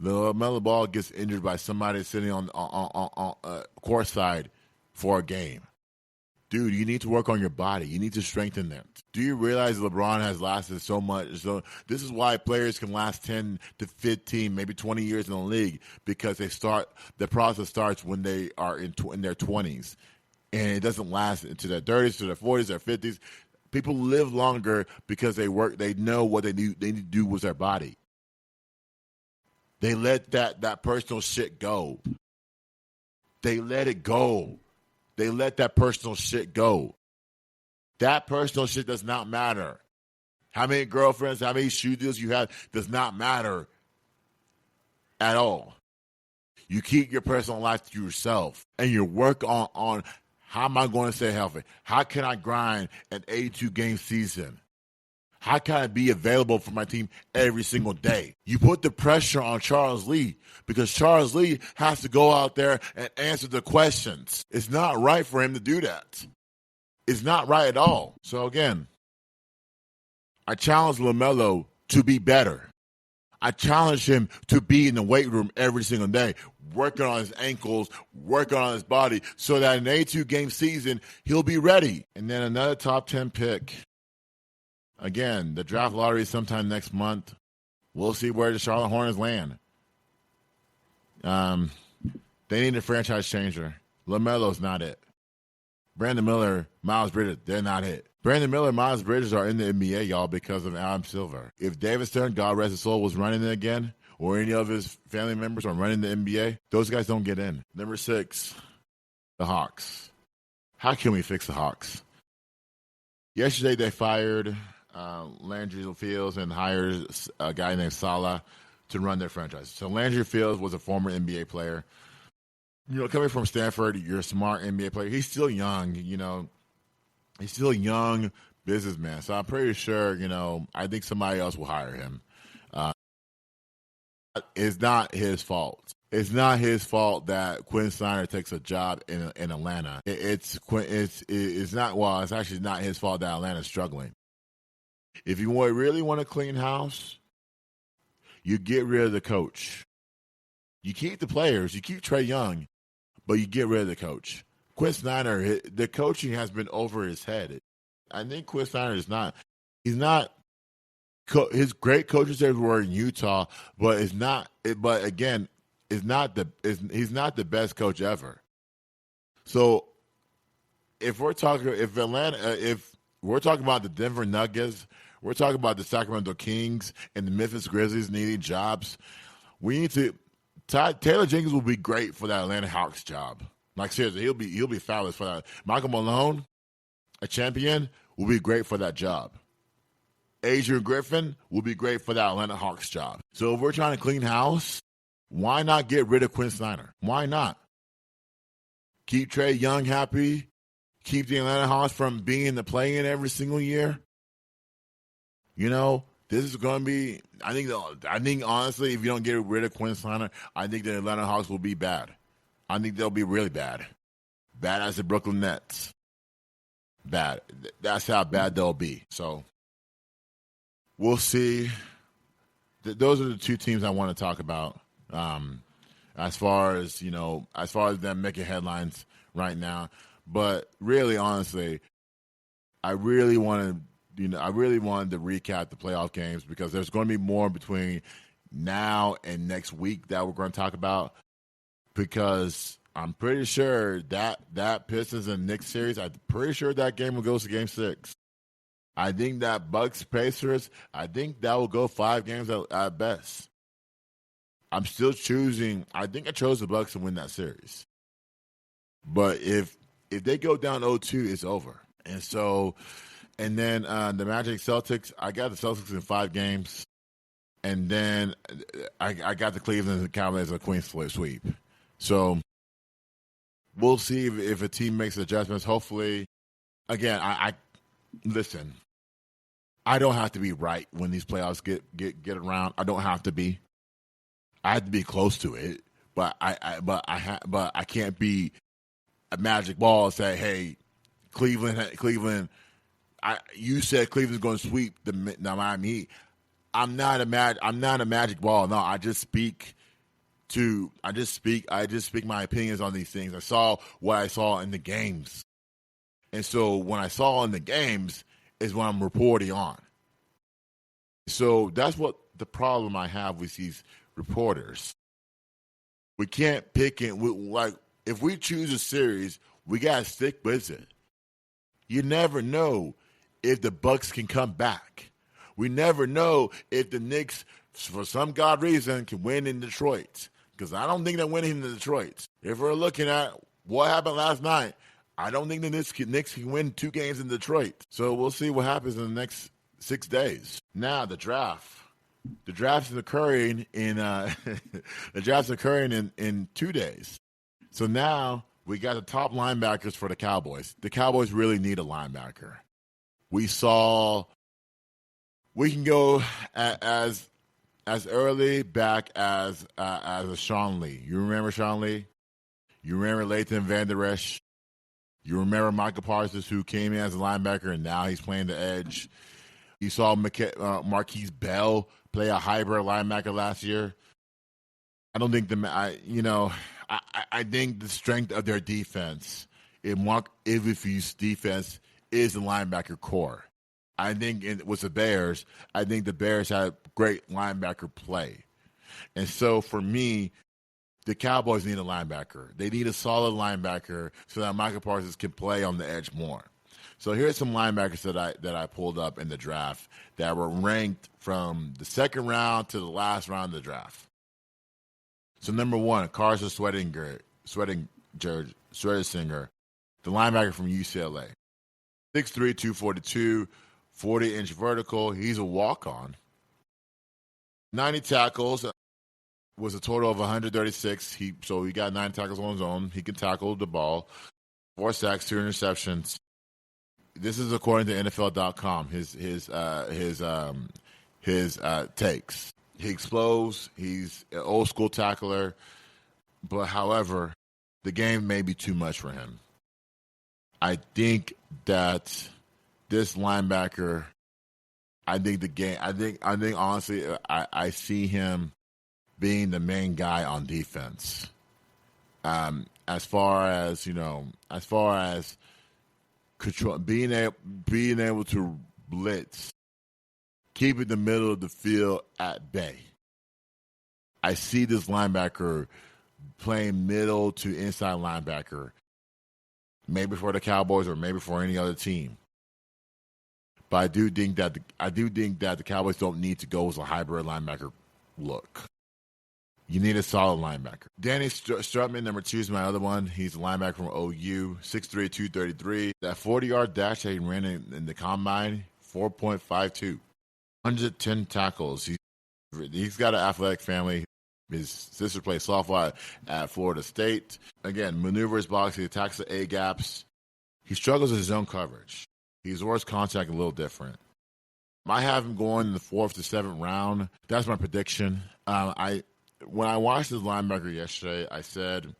LaMelo Ball gets injured by somebody sitting on courtside for a game. Dude, you need to work on your body. You need to strengthen them. Do you realize LeBron has lasted so much? So this is why players can last 10 to 15, maybe 20 years in the league, because the process starts when they are in their 20s. And it doesn't last into their 30s, to their 40s, their 50s. People live longer because they know what they need to do with their body. They let that personal shit go. They let it go. They let that personal shit go. That personal shit does not matter. How many girlfriends, how many shoe deals you have does not matter at all. You keep your personal life to yourself, and you work on how am I going to stay healthy? How can I grind an 82-game season? How can I be available for my team every single day? You put the pressure on Charles Lee because Charles Lee has to go out there and answer the questions. It's not right for him to do that. It's not right at all. So again, I challenge LaMelo to be better. I challenge him to be in the weight room every single day, working on his ankles, working on his body, so that in an 82-game season, he'll be ready. And then another top 10 pick. Again, the draft lottery is sometime next month. We'll see where the Charlotte Hornets land. They need a franchise changer. LaMelo's not it. Brandon Miller, Miles Bridges, they're not it. Brandon Miller, Miles Bridges are in the NBA, y'all, because of Adam Silver. If David Stern, God rest his soul, was running it again, or any of his family members are running the NBA, those guys don't get in. Number 6, the Hawks. How can we fix the Hawks? Yesterday they fired Landry Fields and hired a guy named Salah to run their franchise. So Landry Fields was a former NBA player. Coming from Stanford, you're a smart NBA player. He's still young, He's still a young businessman. So I'm pretty sure, I think somebody else will hire him. It's not his fault. It's not his fault that Quinn Snyder takes a job in Atlanta. It's actually not his fault that Atlanta's struggling. If you really want to clean house, you get rid of the coach. You keep the players. You keep Trae Young, but you get rid of the coach. Quinn Snyder, the coaching has been over his head. I think Quinn Snyder is not. He's not. His great coaches were in Utah, but it's not. But again, he's not the best coach ever. So if we're talking about the Denver Nuggets, we're talking about the Sacramento Kings and the Memphis Grizzlies needing jobs. We need to. Taylor Jenkins will be great for that Atlanta Hawks job. Like seriously, he'll be fabulous for that. Michael Malone, a champion, will be great for that job. Adrian Griffin will be great for that Atlanta Hawks job. So if we're trying to clean house, why not get rid of Quinn Snyder? Why not? Keep Trae Young happy. Keep the Atlanta Hawks from being in the play-in every single year. You know, this is going to be. I think honestly, if you don't get rid of Quinn Snyder, I think the Atlanta Hawks will be bad. I think they'll be really bad. Bad as the Brooklyn Nets. Bad. That's how bad they'll be. So we'll see. Those are the two teams I want to talk about. As far as them making headlines right now. But really, honestly, I really wanted to recap the playoff games because there's going to be more between now and next week that we're going to talk about. Because I'm pretty sure that Pistons and Knicks series, I'm pretty sure that game will go to Game 6. I think that Bucks Pacers, I think that will go 5 games at best. I'm still choosing. I think I chose the Bucks to win that series. But if they go down 0-2, it's over. And then the Magic Celtics, I got the Celtics in 5 games. And then I got the Cleveland Cavaliers a clean sweep. So we'll see if a team makes adjustments. Hopefully, again, I listen. I don't have to be right when these playoffs get around. I don't have to be. I have to be close to it, but I can't be a magic ball and say, "Hey, Cleveland." You said Cleveland's going to sweep the Miami Heat. I'm not a magic ball. No, I just speak my opinions on these things. I saw what I saw in the games. And so when I saw in the games is what I'm reporting on. So that's what the problem I have with these reporters. We can't pick it. If we choose a series, we got to stick with it. You never know if the Bucks can come back. We never know if the Knicks, for some god reason, can win in Detroit. Because I don't think they're winning in Detroit. If we're looking at what happened last night, I don't think the Knicks can win 2 games in Detroit. So we'll see what happens in the next 6 days. Now the draft. The draft is occurring in in 2 days. So now we got the top linebackers for the Cowboys. The Cowboys really need a linebacker. We can go as early back as a Sean Lee. You remember Sean Lee? You remember Leighton Van Der Esch? You remember Michael Parsons, who came in as a linebacker and now he's playing the edge? You saw Marquise Bell play a hybrid linebacker last year. I don't think I think the strength of their defense, in Mark Ivifu's defense, is the linebacker core. I think with the Bears, I think the Bears had great linebacker play. And so for me, the Cowboys need a linebacker. They need a solid linebacker so that Michael Parsons can play on the edge more. So here's some linebackers that I pulled up in the draft that were ranked from the second round to the last round of the draft. So number 1, Carson Schwarzenegger, the linebacker from UCLA. 6'3", 242, 40-inch vertical. He's a walk-on. 90 tackles, was a total of 136. So he got 9 tackles on his own. He can tackle the ball. 4 sacks, 2 interceptions. This is according to NFL.com. His takes. He explodes. He's an old school tackler, but however, the game may be too much for him. I think that this linebacker I think the game. I think honestly, I see him being the main guy on defense. As far as control, being able to blitz, keeping the middle of the field at bay. I see this linebacker playing middle to inside linebacker, maybe for the Cowboys or maybe for any other team. But I do think that the Cowboys don't need to go with a hybrid linebacker look. You need a solid linebacker. Danny Strutman, number 2, is my other one. He's a linebacker from OU, 6'3", 233. That 40-yard dash that he ran in the combine, 4.52. 110 tackles. He's got an athletic family. His sister plays softball at Florida State. Again, maneuvers box. He attacks the A-gaps. He struggles with his own coverage. His worst contact a little different. I have him going in the 4th to 7th round. That's my prediction. When I watched this linebacker yesterday, I said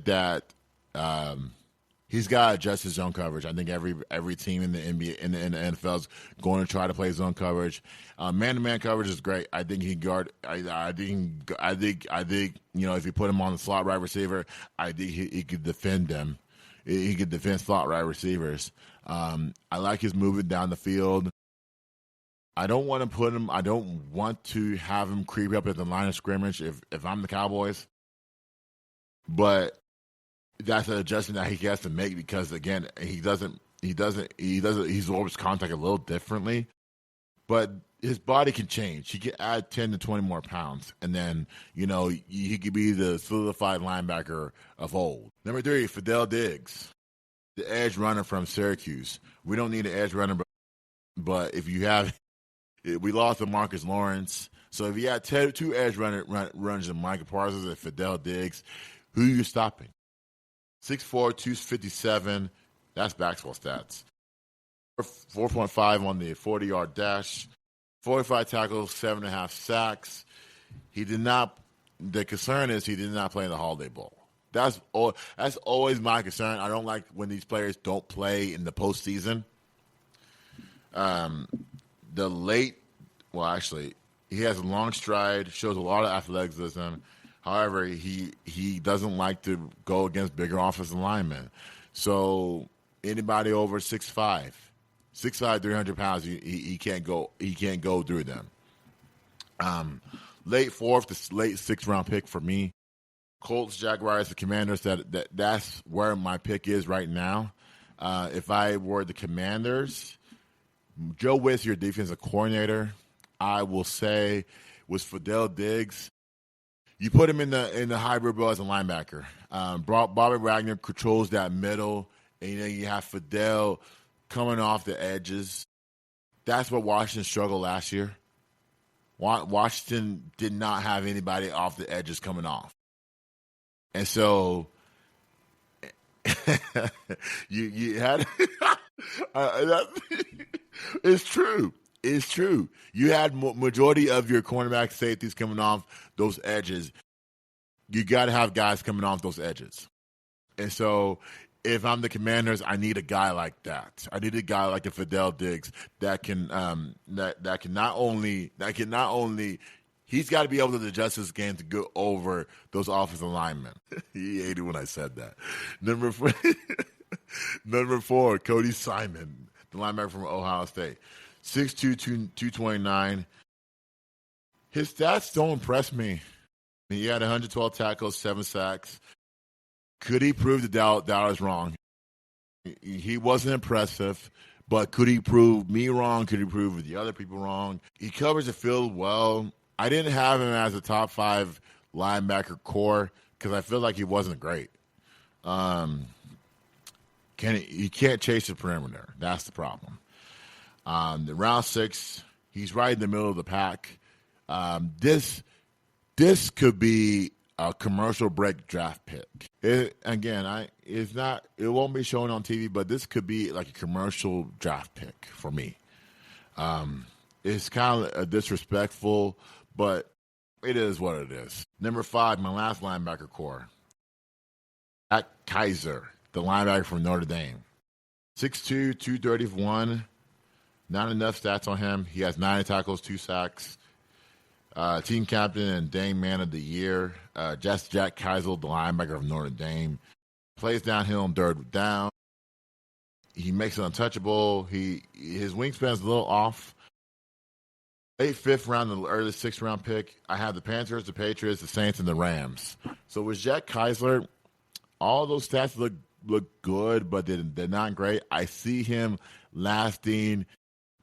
that he's got to adjust his zone coverage. I think every team in the NBA in the NFL is going to try to play zone coverage. Man-to-man coverage is great. I think he guard. I think if you put him on the slot right receiver, I think he could defend them. He could defend slot right receivers. I like his movement down the field. I don't want to have him creep up at the line of scrimmage if I'm the Cowboys. But that's an adjustment that he has to make because again, he absorbs contact a little differently. But his body can change. He can add 10 to 20 more pounds. And then, he could be the solidified linebacker of old. Number 3, Fidel Diggs, the edge runner from Syracuse. We don't need an edge runner, but if you have, we lost to Marcus Lawrence. So if you had 2 edge runners in Micah Parsons and Fidel Diggs, who are you stopping? 6'4", 257. That's basketball stats. 4.5 on the 40-yard dash. 45 tackles, 7.5 sacks. He did not. The concern is he did not play in the Holiday Bowl. That's always my concern. I don't like when these players don't play in the postseason. He has a long stride, shows a lot of athleticism. However, he doesn't like to go against bigger offensive linemen. So anybody over 6'5", 300 pounds, he can't go through them. Late 4th to late 6th round pick for me. Colts, Jaguars, the Commanders. That's where my pick is right now. If I were the Commanders, Joe West, your defensive coordinator, I will say was Fidel Diggs. You put him in the hybrid role as a linebacker. Bobby Wagner controls that middle, and then you have Fidel coming off the edges. That's what Washington struggled last year. Washington did not have anybody off the edges coming off. And so you had it's true. It's true. You had majority of your cornerback safeties coming off those edges. You got to have guys coming off those edges. And so if I'm the Commanders, I need a guy like that. I need a guy like a Fidel Diggs that can not only he's got to be able to adjust his game to go over those offensive linemen. He hated when I said that. Number 4, Cody Simon, the linebacker from Ohio State. 6'2", 229. His stats don't impress me. He had 112 tackles, 7 sacks. Could he prove the Dallas wrong? He wasn't impressive, but could he prove me wrong? Could he prove the other people wrong? He covers the field well. I didn't have him as a top 5 linebacker core because I feel like he wasn't great. He can't chase the perimeter. That's the problem. The round 6, he's right in the middle of the pack. This could be a commercial break draft pick. It won't be shown on TV, but this could be like a commercial draft pick for me. It's kind of disrespectful, but it is what it is. Number 5, my last linebacker core. At Kaiser, the linebacker from Notre Dame. 6'2", 231. Not enough stats on him. He has 9 tackles, 2 sacks. Team captain and Dame Man of the Year. Jack Keisel, the linebacker of Notre Dame. Plays downhill on third down. He makes it untouchable. His wingspan is a little off. 5th round, the early 6th round pick. I have the Panthers, the Patriots, the Saints, and the Rams. So with Jack Keisler, all those stats look good, but they're not great. I see him lasting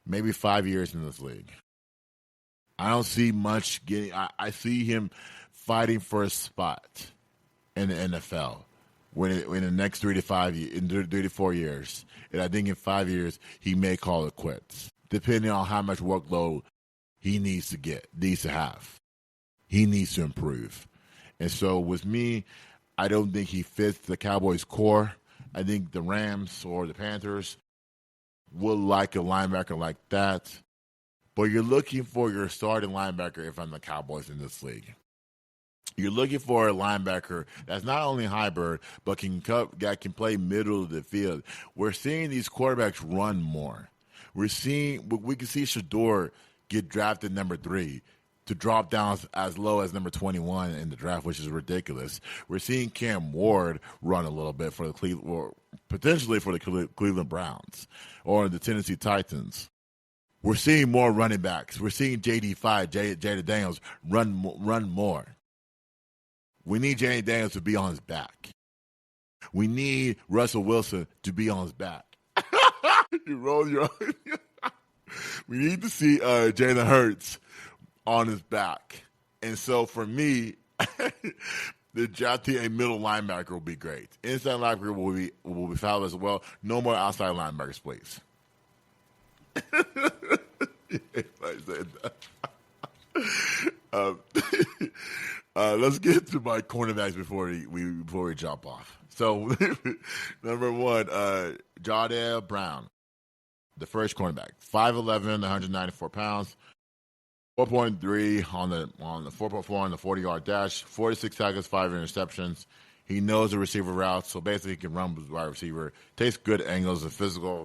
maybe 5 years in this league. I don't see much getting. I see him fighting for a spot in the NFL in the next 3 to 4 years. And I think in 5 years he may call it quits, depending on how much workload he needs to have. He needs to improve. And so with me, I don't think he fits the Cowboys core. I think the Rams or the Panthers will like a linebacker like that. But you're looking for your starting linebacker if I'm the Cowboys in this league. You're looking for a linebacker that's not only hybrid, but can play middle of the field. We're seeing these quarterbacks run more. We can see Shador get drafted number 3 to drop down as low as number 21 in the draft, which is ridiculous. We're seeing Cam Ward run a little bit for potentially for the Cleveland Browns or the Tennessee Titans. We're seeing more running backs. We're seeing JD5, Jada Daniels run more. We need Jada Daniels to be on his back. We need Russell Wilson to be on his back. You roll your eyes. We need to see Jalen Hurts on his back. And so for me, the drafting a middle linebacker will be great. Inside linebacker will be foul as well. No more outside linebackers, please. Let's get to my cornerbacks before we jump off. So number 1, Jardale Brown, the first cornerback, 5'11", 194 pounds, 4.3 on the 4.4 on the 40-yard dash, 46 tackles, 5 interceptions. He knows the receiver routes, so basically he can run with wide receiver. Takes good angles and physical.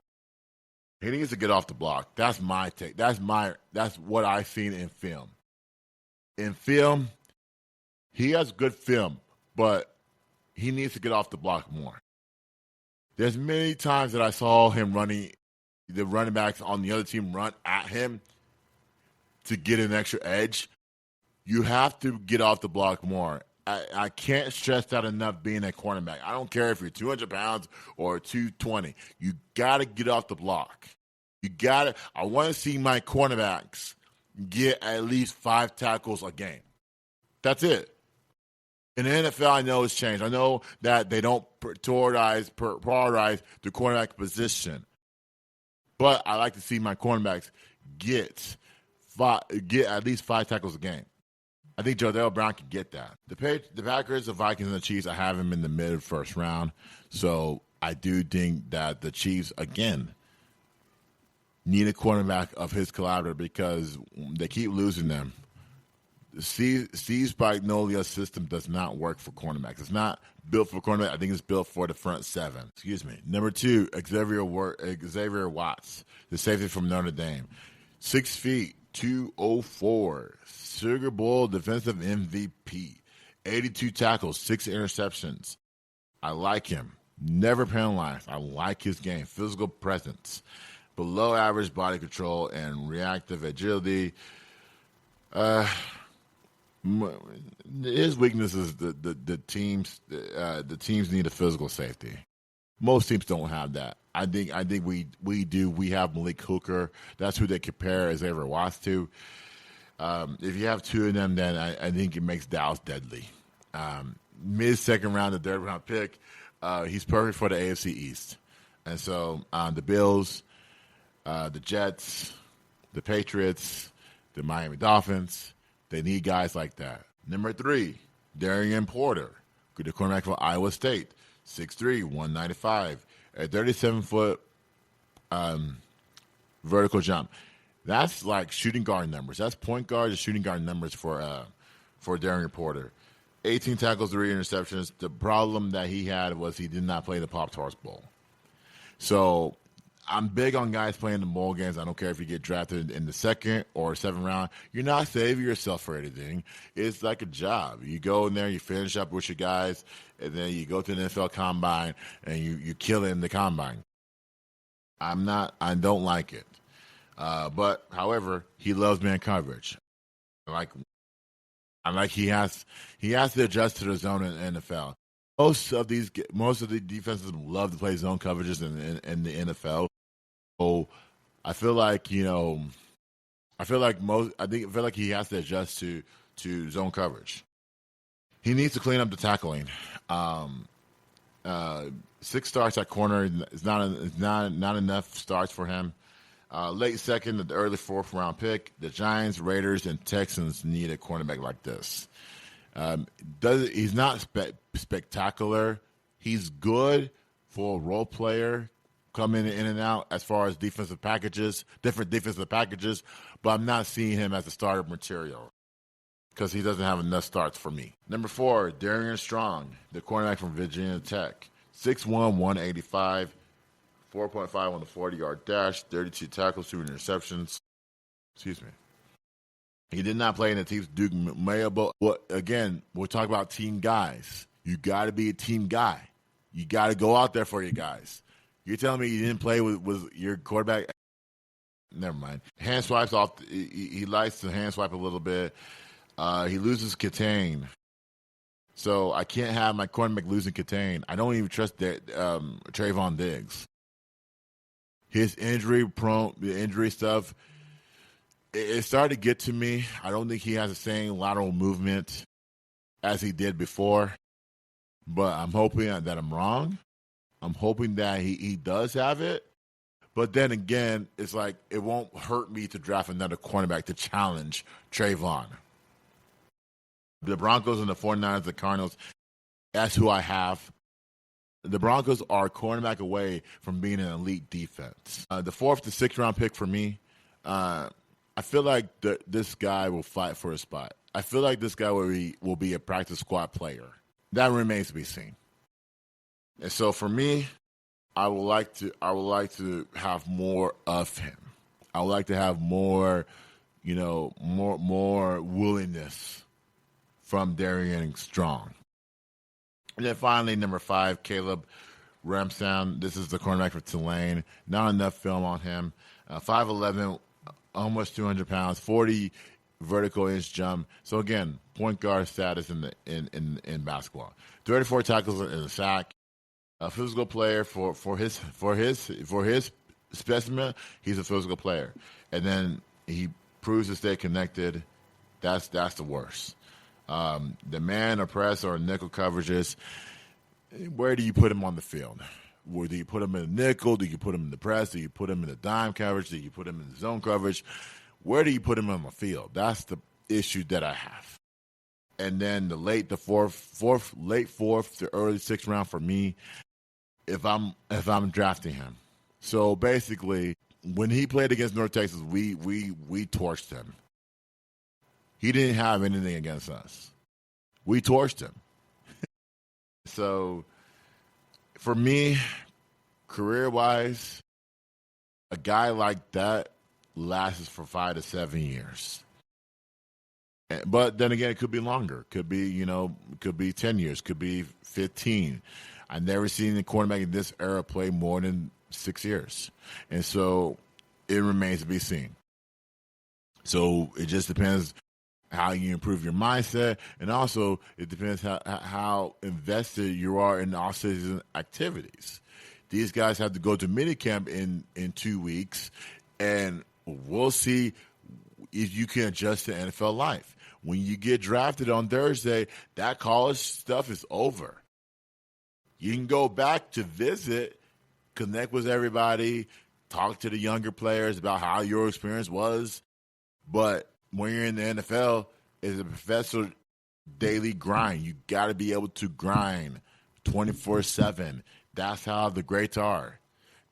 He needs to get off the block. That's my take. That's what I've seen in film. In film, he has good film, but he needs to get off the block more. There's many times that I saw him the running backs on the other team run at him to get an extra edge. You have to get off the block more. I can't stress that enough being a cornerback. I don't care if you're 200 pounds or 220. You got to get off the block. I want to see my cornerbacks get at least 5 tackles a game. That's it. In the NFL, I know it's changed. I know that they don't prioritize the cornerback position. But I like to see my cornerbacks get at least 5 tackles a game. I think Jardale Brown can get that. The Packers, the Vikings, and the Chiefs, I have him in the mid-first round. So I do think that the Chiefs, again, need a cornerback of his caliber because they keep losing them. Steve Spagnolia's system does not work for cornerbacks. It's not built for cornerback. I think it's built for the front 7. Excuse me. Number 2, Xavier Watts, the safety from Notre Dame. 6 feet, 204, Sugar Bowl defensive MVP, 82 tackles, 6 interceptions. I like him. Never penalized. I like his game. Physical presence. Below average body control and reactive agility. His weakness is the teams need a physical safety. Most teams don't have that. I think we do. We have Malik Hooker. That's who they compare Xavier Watts to. If you have 2 of them, then I think it makes Dallas deadly. Mid-second round, the 3rd round pick, he's perfect for the AFC East. And so the Bills, the Jets, the Patriots, the Miami Dolphins, they need guys like that. Number 3, Darian Porter, the cornerback for Iowa State, 6'3", 195, a 37-foot vertical jump. That's like shooting guard numbers. That's point guard and shooting guard numbers for Darian Porter. 18 tackles, 3 interceptions. The problem that he had was he did not play the Pop-Tarts Bowl. So I'm big on guys playing the bowl games. I don't care if you get drafted in the second or seventh round. You're not saving yourself for anything. It's like a job. You go in there, you finish up with your guys, and then you go to the NFL Combine, and you kill it in the Combine. I don't like it. But, however, he loves man coverage. I like he has to adjust to the zone in the NFL. Most of the defenses love to play zone coverages in the NFL. So I feel like he has to adjust to zone coverage. He needs to clean up the tackling. 6 starts at corner is not enough starts for him. Late second, early fourth round pick. The Giants, Raiders, and Texans need a cornerback like this. He's not spectacular. He's good for a role player, coming in and out as far as different defensive packages, but I'm not seeing him as a starter material because he doesn't have enough starts for me. Number 4, Darian Strong, the cornerback from Virginia Tech. 6'1", 185, 4.5 on the 40-yard dash, 32 tackles, 2 interceptions. Excuse me. He did not play in the team's Duke Mayo Bowl. Well, again, we're talking about team guys. You got to be a team guy. You got to go out there for your guys. You're telling me you didn't play with your quarterback? Never mind. Hand swipes off. He likes to hand swipe a little bit. He loses contain. So I can't have my cornerback losing contain. I don't even trust Trayvon Diggs. His injury stuff, it started to get to me. I don't think he has the same lateral movement as he did before. But I'm hoping that I'm wrong. I'm hoping that he does have it. But then again, it's like it won't hurt me to draft another cornerback to challenge Trayvon. The Broncos and the 49ers, the Cardinals, that's who I have. The Broncos are a cornerback away from being an elite defense. The 4th to 6th round pick for me, I feel like this guy will fight for a spot. I feel like this guy will be a practice squad player. That remains to be seen. And so for me, I would like to have more of him. I would like to have more willingness from Darian Strong. And then finally, number 5, Caleb Ramsdown. This is the cornerback for Tulane. Not enough film on him. 5'11", almost 200 pounds, 40 vertical inch jump. So again, point guard status in basketball. 34 tackles in a sack. A physical player for his specimen. He's a physical player, and then he proves to stay connected. That's the worst. The man or press or nickel coverages. Where do you put him on the field? Where do you put him in the nickel? Do you put him in the press? Do you put him in the dime coverage? Do you put him in the zone coverage? Where do you put him on the field? That's the issue that I have. And then the late fourth to early 6th round for me, if I'm drafting him. So basically, when he played against North Texas, we torched him. He didn't have anything against us. We torched him. So for me, career-wise, a guy like that lasts for 5 to 7 years. But then again, it could be longer. Could be 10 years. Could be 15. I've never seen a cornerback in this era play more than 6 years. And so it remains to be seen. So it just depends how you improve your mindset, and also it depends how invested you are in the off-season activities. These guys have to go to minicamp in 2 weeks, and we'll see if you can adjust to NFL life. When you get drafted on Thursday, that college stuff is over. You can go back to visit, connect with everybody, talk to the younger players about how your experience was, but when you're in the NFL, it's a professional daily grind. You got to be able to grind 24/7. That's how the greats are.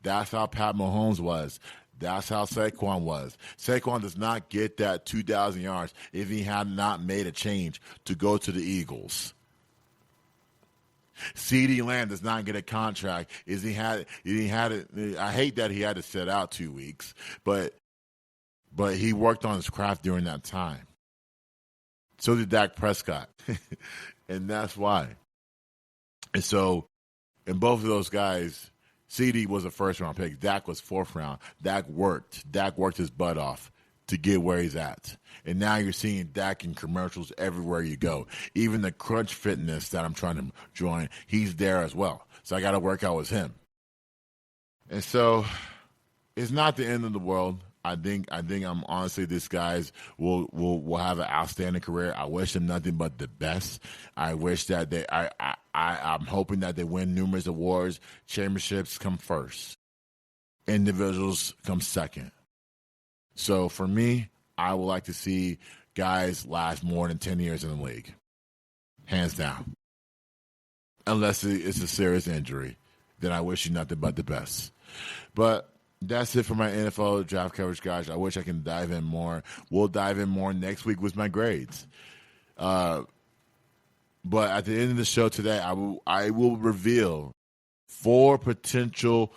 That's how Pat Mahomes was. That's how Saquon was. Saquon does not get that 2,000 yards if he had not made a change to go to the Eagles. CeeDee Lamb does not get a contract. I hate that he had to sit out 2 weeks, but he worked on his craft during that time. So did Dak Prescott, and that's why. And so, and both of those guys, CeeDee was a first-round pick. Dak was fourth round. Dak worked his butt off to get where he's at. And now you're seeing Dak in commercials everywhere you go. Even the Crunch Fitness that I'm trying to join, he's there as well. So I got to work out with him. And so it's not the end of the world. I think I'm honestly, these guys will have an outstanding career. I wish them nothing but the best. I wish that I'm hoping that they win numerous awards. Championships come first. Individuals come second. So for me, I would like to see guys last more than 10 years in the league. Hands down. Unless it's a serious injury, then I wish you nothing but the best. But that's it for my NFL draft coverage, guys. I wish I can dive in more. We'll dive in more next week with my grades. But at the end of the show today, I will reveal 4 potential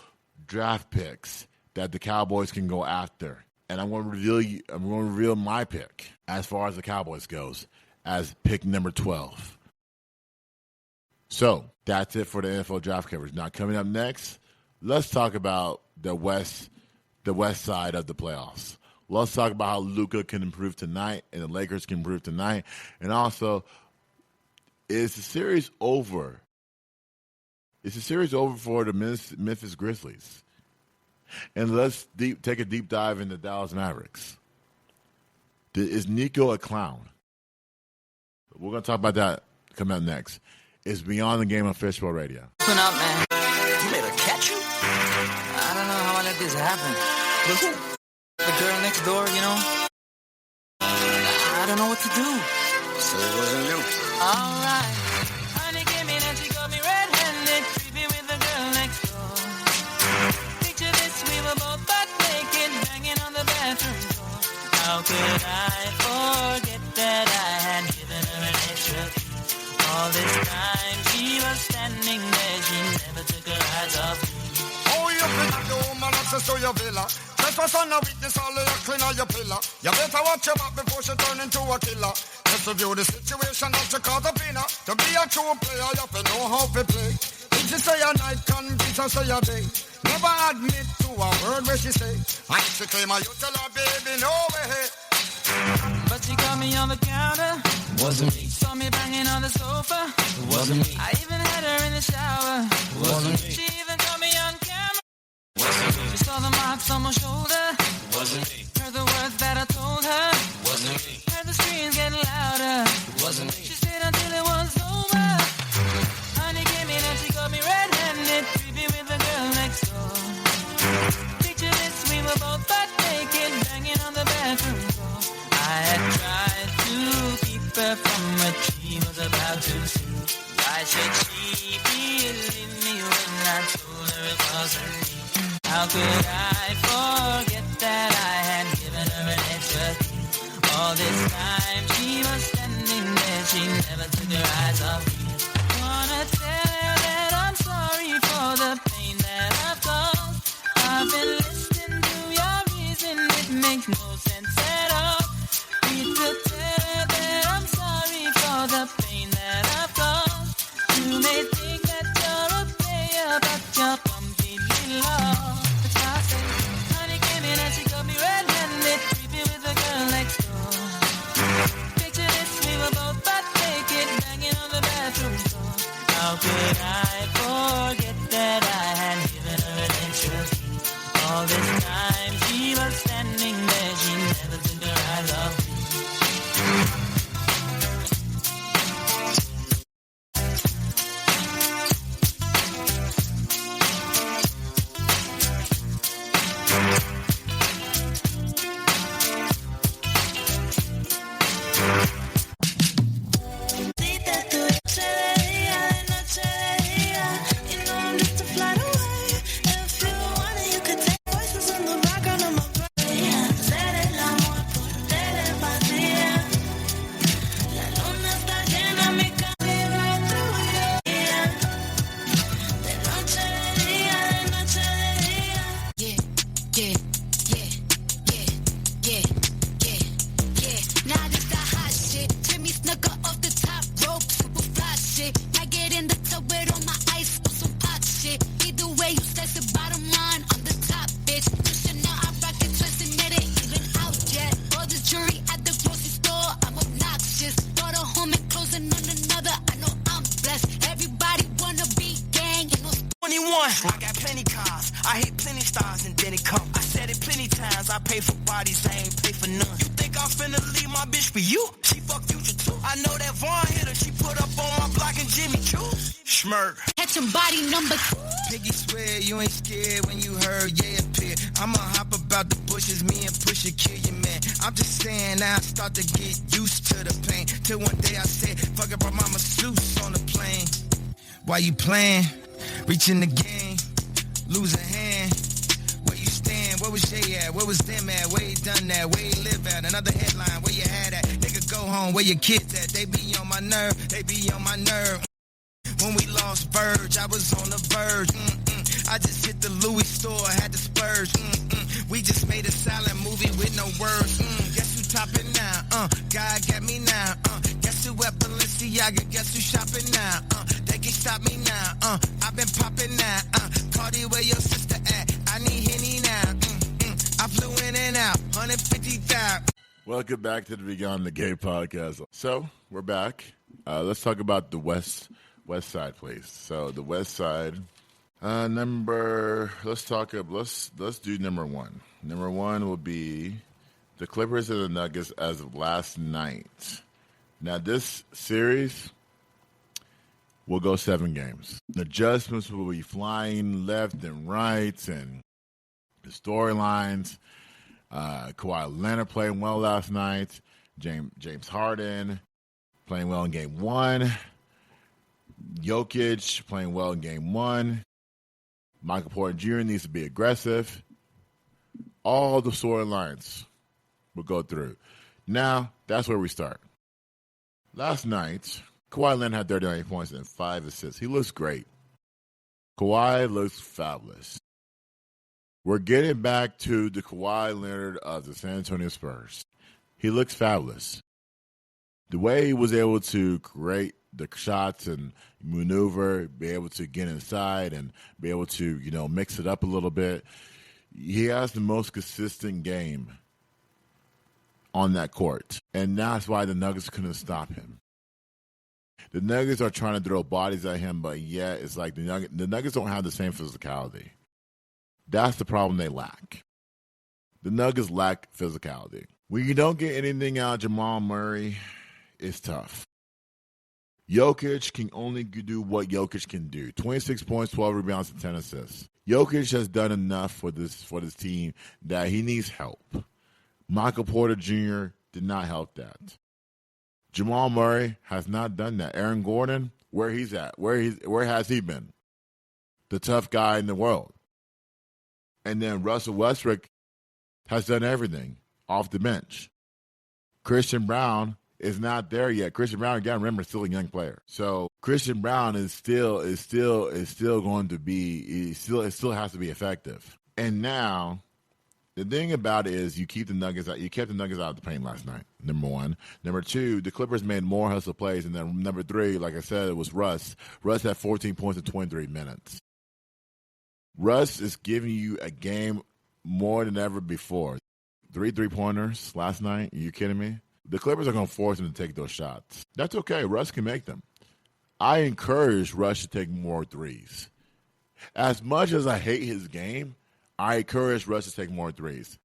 draft picks that the Cowboys can go after. And I'm going to reveal my pick as far as the Cowboys goes as pick number 12. So that's it for the NFL draft coverage. Now coming up next, let's talk about the west side of the playoffs. Let's talk about how Luka can improve tonight and the Lakers can improve tonight. And also, is the series over? Is the series over for the Memphis Grizzlies? And let's take a deep dive into Dallas Mavericks. Is Nico a clown? We're going to talk about that coming up next. It's Beyond the Game on Fishbowl Radio. Listen up, man. You made her catch you? I don't know how I let this happen. But who? The girl next door, you know? I don't know what to do. So it wasn't you. All right. Honey came in and she got me red-handed, creepy with the girl next door. Picture this, we were both butt naked, banging on the bathroom door. How could I forget that I had given her an extra key? All this time she was standing there, she never took her eyes off me. Oh, you been at the woman access to your villa. Trespass on a witness, all of your clean on your pillar. You better watch your back before she turn into a killer. Just review the situation that she caught up in her. To be a true player, you have to know how to play. If she say a night, convince her say a day. Never admit to a word where she say. And if she claim her, you tell her, baby, no way. But she caught me on the counter. Wasn't me. Saw me banging on the sofa. Wasn't me. I even had her in the shower. Wasn't me. She even caught me on camera. Wasn't me. She saw the marks on my shoulder. Wasn't me. Heard the words that I told her. Wasn't me. Heard the screams getting louder. Wasn't me. She stayed until it was over. Honey came in and she got me red-handed, creepy with the girl next door. Picture this, we were both butt naked, banging on the bathroom floor. I had tried to keep her from what she was about to see. Why should she believe me when I told her it wasn't me? How could I forget that I had given her an extra key? All this time she was standing there, she never took her eyes off me. Wanna tell her that I'm sorry for the pain that I've caused. I've been listening to your reason, it makes no sense at all. Need to tell her that I'm sorry for the pain that I've caused. You may think that you're a player, but you're completely lost. That's why I say, honey came in and she got me red-handed, creepy with the girl next door. Picture this, we were both butt naked, banging on the bathroom floor. How could I forget that I had given her an extra key? All this time she was standing there, she never took her eyes off me. I hit plenty stars and then it come. I said it plenty times. I pay for bodies, I ain't pay for none. You think I'm finna leave my bitch for you? She fuck Future too. I know that Vaughn hit her. She put up on my block and Jimmy Choo. Schmirk. Catch him body number 2. Piggy swear you ain't scared when you heard yeah appear. I'ma hop about the bushes, me and Pusha kill your man. I'm just saying now I start to get used to the pain. Till one day I said, fuck it, brought my masseuse on the plane. Why you playing? Reaching the game, lose a hand. Where you stand? Where was Jay at? Where was them at? Where you done that? Where you live at? Another headline, where you had at? Nigga, go home, where your kids at? They be on my nerve, they be on my nerve. When we lost Verge, I was on the verge. I just hit the Louis store, had to splurge. We just made a silent movie with no words. Guess who topping now? God got me now. Guess who at Balenciaga? Guess who shopping now? They can stop me now. I've been popping now. Cardi, where your sister at? I need Henny now. I flew in and out, 150,000. Welcome back to the Beyond the Game podcast. So we're back. Let's talk about the West Side, please. So the West Side, let's do number one. Number one will be the Clippers and the Nuggets as of last night. Now this series will go 7 games. The adjustments will be flying left and right, and the storylines. Kawhi Leonard playing well last night. James Harden playing well in game 1. Jokic playing well in game 1. Michael Porter Jr. needs to be aggressive. All the storylines will go through. Now, that's where we start. Last night, Kawhi Leonard had 39 points and 5 assists. He looks great. Kawhi looks fabulous. We're getting back to the Kawhi Leonard of the San Antonio Spurs. He looks fabulous. The way he was able to create the shots and maneuver, be able to get inside and be able to, mix it up a little bit. He has the most consistent game on that court. And that's why the Nuggets couldn't stop him. The Nuggets are trying to throw bodies at him, but yet it's like the Nuggets don't have the same physicality. That's the problem they lack. The Nuggets lack physicality. When you don't get anything out of Jamal Murray, it's tough. Jokic can only do what Jokic can do. 26 points, 12 rebounds, and 10 assists. Jokic has done enough for this team that he needs help. Michael Porter Jr. did not help that. Jamal Murray has not done that. Aaron Gordon, where he's at, where has he been? The tough guy in the world. And then Russell Westbrook has done everything off the bench. Christian Brown is not there yet. Christian Brown, again, remember, still a young player. So Christian Brown is still going to be. It still has to be effective. And now, the thing about it is, you kept the Nuggets out of the paint last night. Number one. Number two, the Clippers made more hustle plays, and then number three, like I said, it was Russ. Russ had 14 points in 23 minutes. Russ is giving you a game more than ever before. 3 3-pointers last night. Are you kidding me? The Clippers are going to force him to take those shots. That's okay. Russ can make them. I encourage Russ to take more threes. As much as I hate his game, I encourage Russ to take more threes.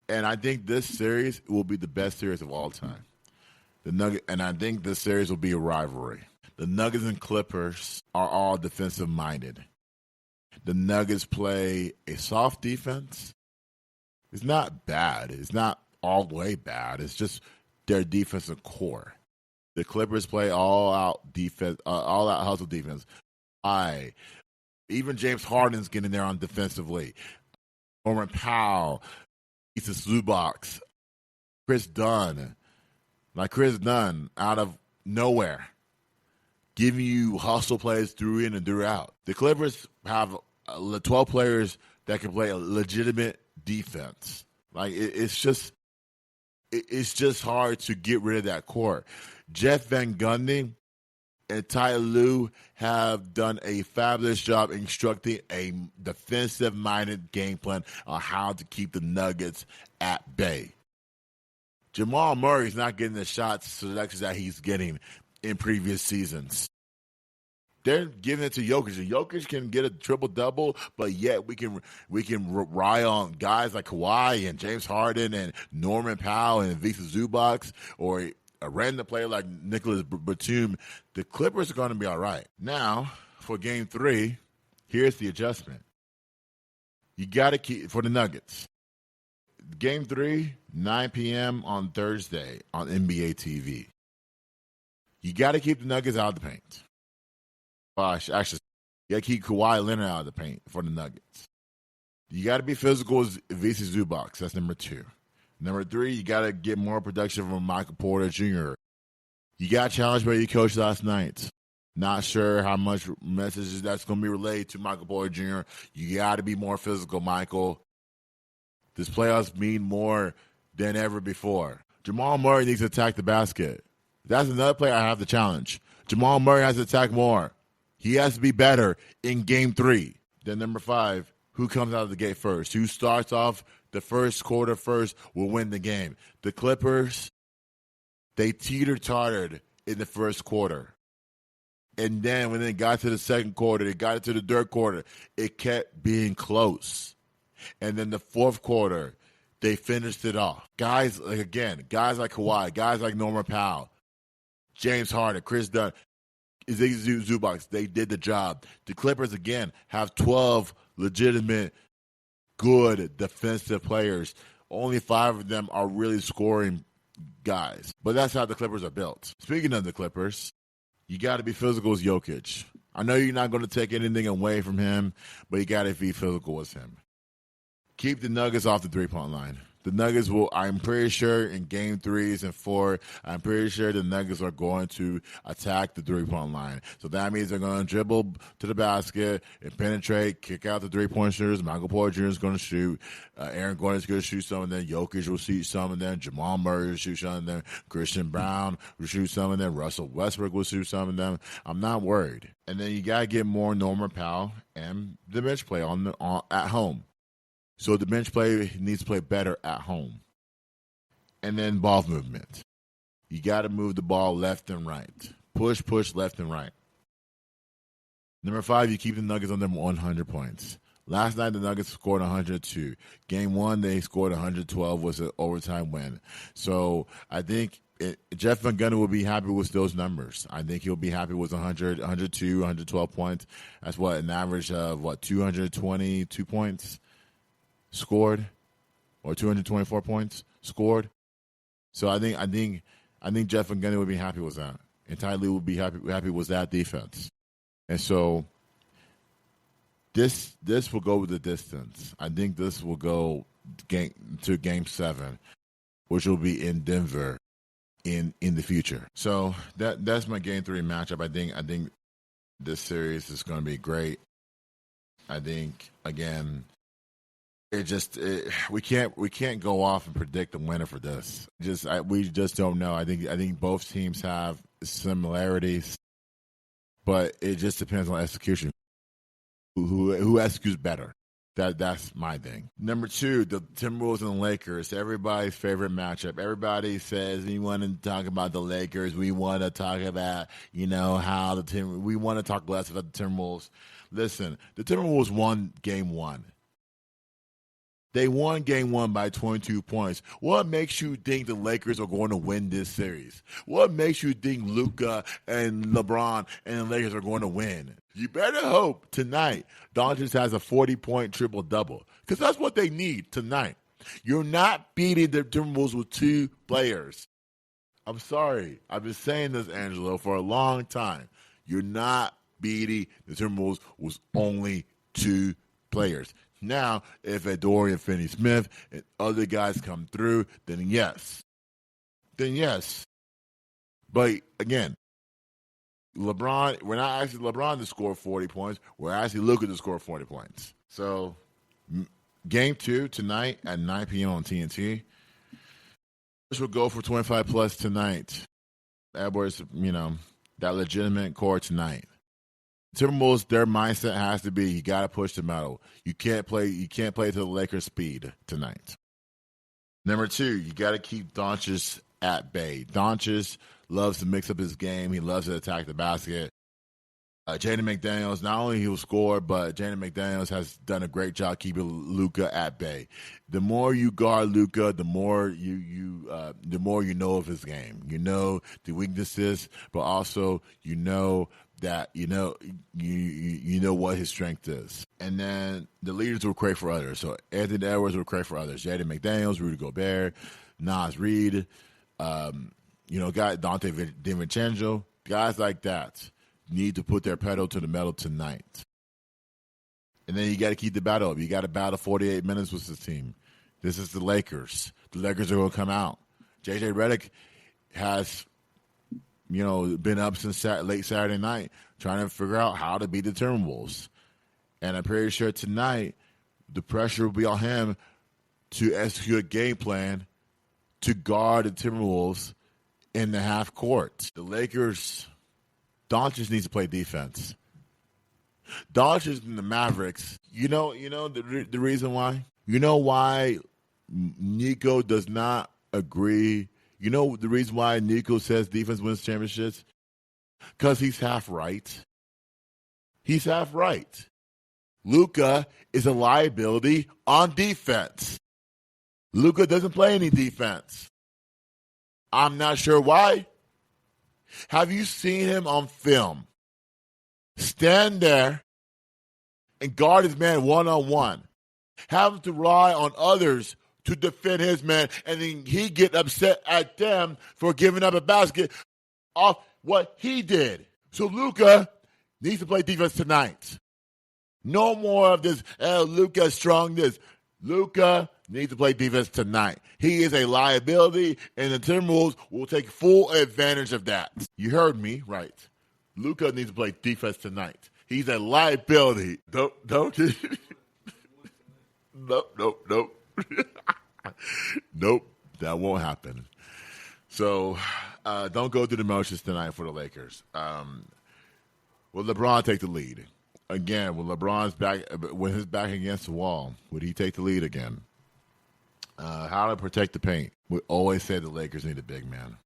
And I think this series will be the best series of all time. And I think this series will be a rivalry. The Nuggets and Clippers are all defensive-minded. The Nuggets play a soft defense. It's not bad. It's not all the way bad. It's just their defensive core. The Clippers play all-out defense, all-out hustle defense. Even James Harden's getting there on defensively. Norman Powell, Ethan Zubac, Chris Dunn, out of nowhere, giving you hustle plays through in and through out. The Clippers have 12 players that can play a legitimate defense. It's just hard to get rid of that core. Jeff Van Gundy and Ty Lue have done a fabulous job instructing a defensive-minded game plan on how to keep the Nuggets at bay. Jamal Murray's not getting the shots selections that he's getting in previous seasons. They're giving it to Jokic. And Jokic can get a triple-double, but yet we can rely on guys like Kawhi and James Harden and Norman Powell and Visa Zubac or a random player like Nicholas Batum. The Clippers are going to be all right. Now, for Game 3, here's the adjustment. You got to keep – for the Nuggets. Game 3, 9 p.m. on Thursday on NBA TV. You got to keep the Nuggets out of the paint. Actually, you got to keep Kawhi Leonard out of the paint for the Nuggets. You got to be physical as VC Zubac. That's number 2. Number 3, you got to get more production from Michael Porter Jr. You got challenged by your coach last night. Not sure how much messages that's going to be relayed to Michael Porter Jr. You got to be more physical, Michael. This playoffs mean more than ever before. Jamal Murray needs to attack the basket. That's another player I have to challenge. Jamal Murray has to attack more. He has to be better in Game 3. Then number 5, who comes out of the gate first? Who starts off the first quarter first will win the game. The Clippers, they teeter-tottered in the first quarter. And then when they got to the second quarter, they got into the third quarter, it kept being close. And then the fourth quarter, they finished it off. Guys like Kawhi, guys like Norman Powell, James Harden, Chris Dunn, Ziggy Zubac, they did the job. The Clippers, again, have 12 legitimate, good defensive players. Only 5 of them are really scoring guys. But that's how the Clippers are built. Speaking of the Clippers, you got to be physical as Jokic. I know you're not going to take anything away from him, but you got to be physical as him. Keep the Nuggets off the three-point line. The Nuggets will, I'm pretty sure in Game 3s and 4, I'm pretty sure the Nuggets are going to attack the three-point line. So that means they're going to dribble to the basket and penetrate, kick out the three-point shooters. Michael Porter Jr. is going to shoot. Aaron Gordon is going to shoot some, and then Jokic will shoot some, and then Jamal Murray will shoot some, and then Christian Brown will shoot some, and then Russell Westbrook will shoot some, and then I'm not worried. And then you got to get more Norman Powell and the bench play at home. So the bench play needs to play better at home. And then ball movement. You got to move the ball left and right. Push left and right. Number 5, you keep the Nuggets under 100 points. Last night, the Nuggets scored 102. Game 1, they scored 112, was an overtime win. So I think Jeff Van Gundy will be happy with those numbers. I think he'll be happy with 100, 102, 112 points. That's what, an average of, 222 points scored, or 224 points scored. So I think Jeff Van Gundy would be happy with that. And Ty Lue would be happy with that defense. And so this will go with the distance. I think this will go to Game 7, which will be in Denver in the future. So that's my Game 3 matchup. I think this series is going to be great. I think, again, we can't go off and predict the winner for this. We just don't know. I think both teams have similarities, but it just depends on execution. Who executes better? That's my thing. Number 2, the Timberwolves and the Lakers. Everybody's favorite matchup. Everybody says we want to talk about the Lakers. We want to talk about how we want to talk less about the Timberwolves. Listen, the Timberwolves won Game 1. They won Game 1 by 22 points. What makes you think the Lakers are going to win this series? What makes you think Luka and LeBron and the Lakers are going to win? You better hope tonight Doncic has a 40-point triple-double, because that's what they need tonight. You're not beating the Timberwolves with 2 players. I'm sorry. I've been saying this, Angelo, for a long time. You're not beating the Timberwolves with only 2 players. Now, if Dorian Finney-Smith and other guys come through, then yes. But again, LeBron, we're not asking LeBron to score 40 points. We're asking Luka to score 40 points. So, Game 2 tonight at 9 p.m. on TNT. This will go for 25+ tonight. That was, that legitimate core tonight. Timberwolves, their mindset has to be, you got to push the metal. You can't play to the Lakers' speed tonight. Number 2, you got to keep Doncic at bay. Doncic loves to mix up his game. He loves to attack the basket. Jaden McDaniels, not only he will score, but Jaden McDaniels has done a great job keeping Luka at bay. The more you guard Luka, the more you know of his game. You know the weaknesses, but also you know that you know what his strength is. And then the leaders will create for others. So Anthony Edwards will create for others. Jaden McDaniels, Rudy Gobert, Nas Reed, guy Dante DiVincenzo, guys like that need to put their pedal to the metal tonight. And then you got to keep the battle up. You got to battle 48 minutes with this team. This is the Lakers. The Lakers are going to come out. J.J. Redick has, been up since late Saturday night trying to figure out how to beat the Timberwolves. And I'm pretty sure tonight the pressure will be on him to execute a game plan to guard the Timberwolves in the half court. The Lakers, Doncic needs to play defense. Doncic and the Mavericks, the reason why? You know why Nico does not agree? You know the reason why Nico says defense wins championships? Because he's half right. He's half right. Luka is a liability on defense. Luka doesn't play any defense. I'm not sure why. Have you seen him on film stand there and guard his man one-on-one? Have him to rely on others to defend his man, and then he get upset at them for giving up a basket off what he did. So Luka needs to play defense tonight. No more of this, Luka's strong this. Luka needs to play defense tonight. He is a liability, and the Timberwolves will take full advantage of that. You heard me right. Luka needs to play defense tonight. He's a liability. Don't. Nope. Nope, that won't happen. So don't go through the motions tonight for the Lakers. Will LeBron take the lead? Again, when his back against the wall, would he take the lead again? How to protect the paint? We always say the Lakers need a big man.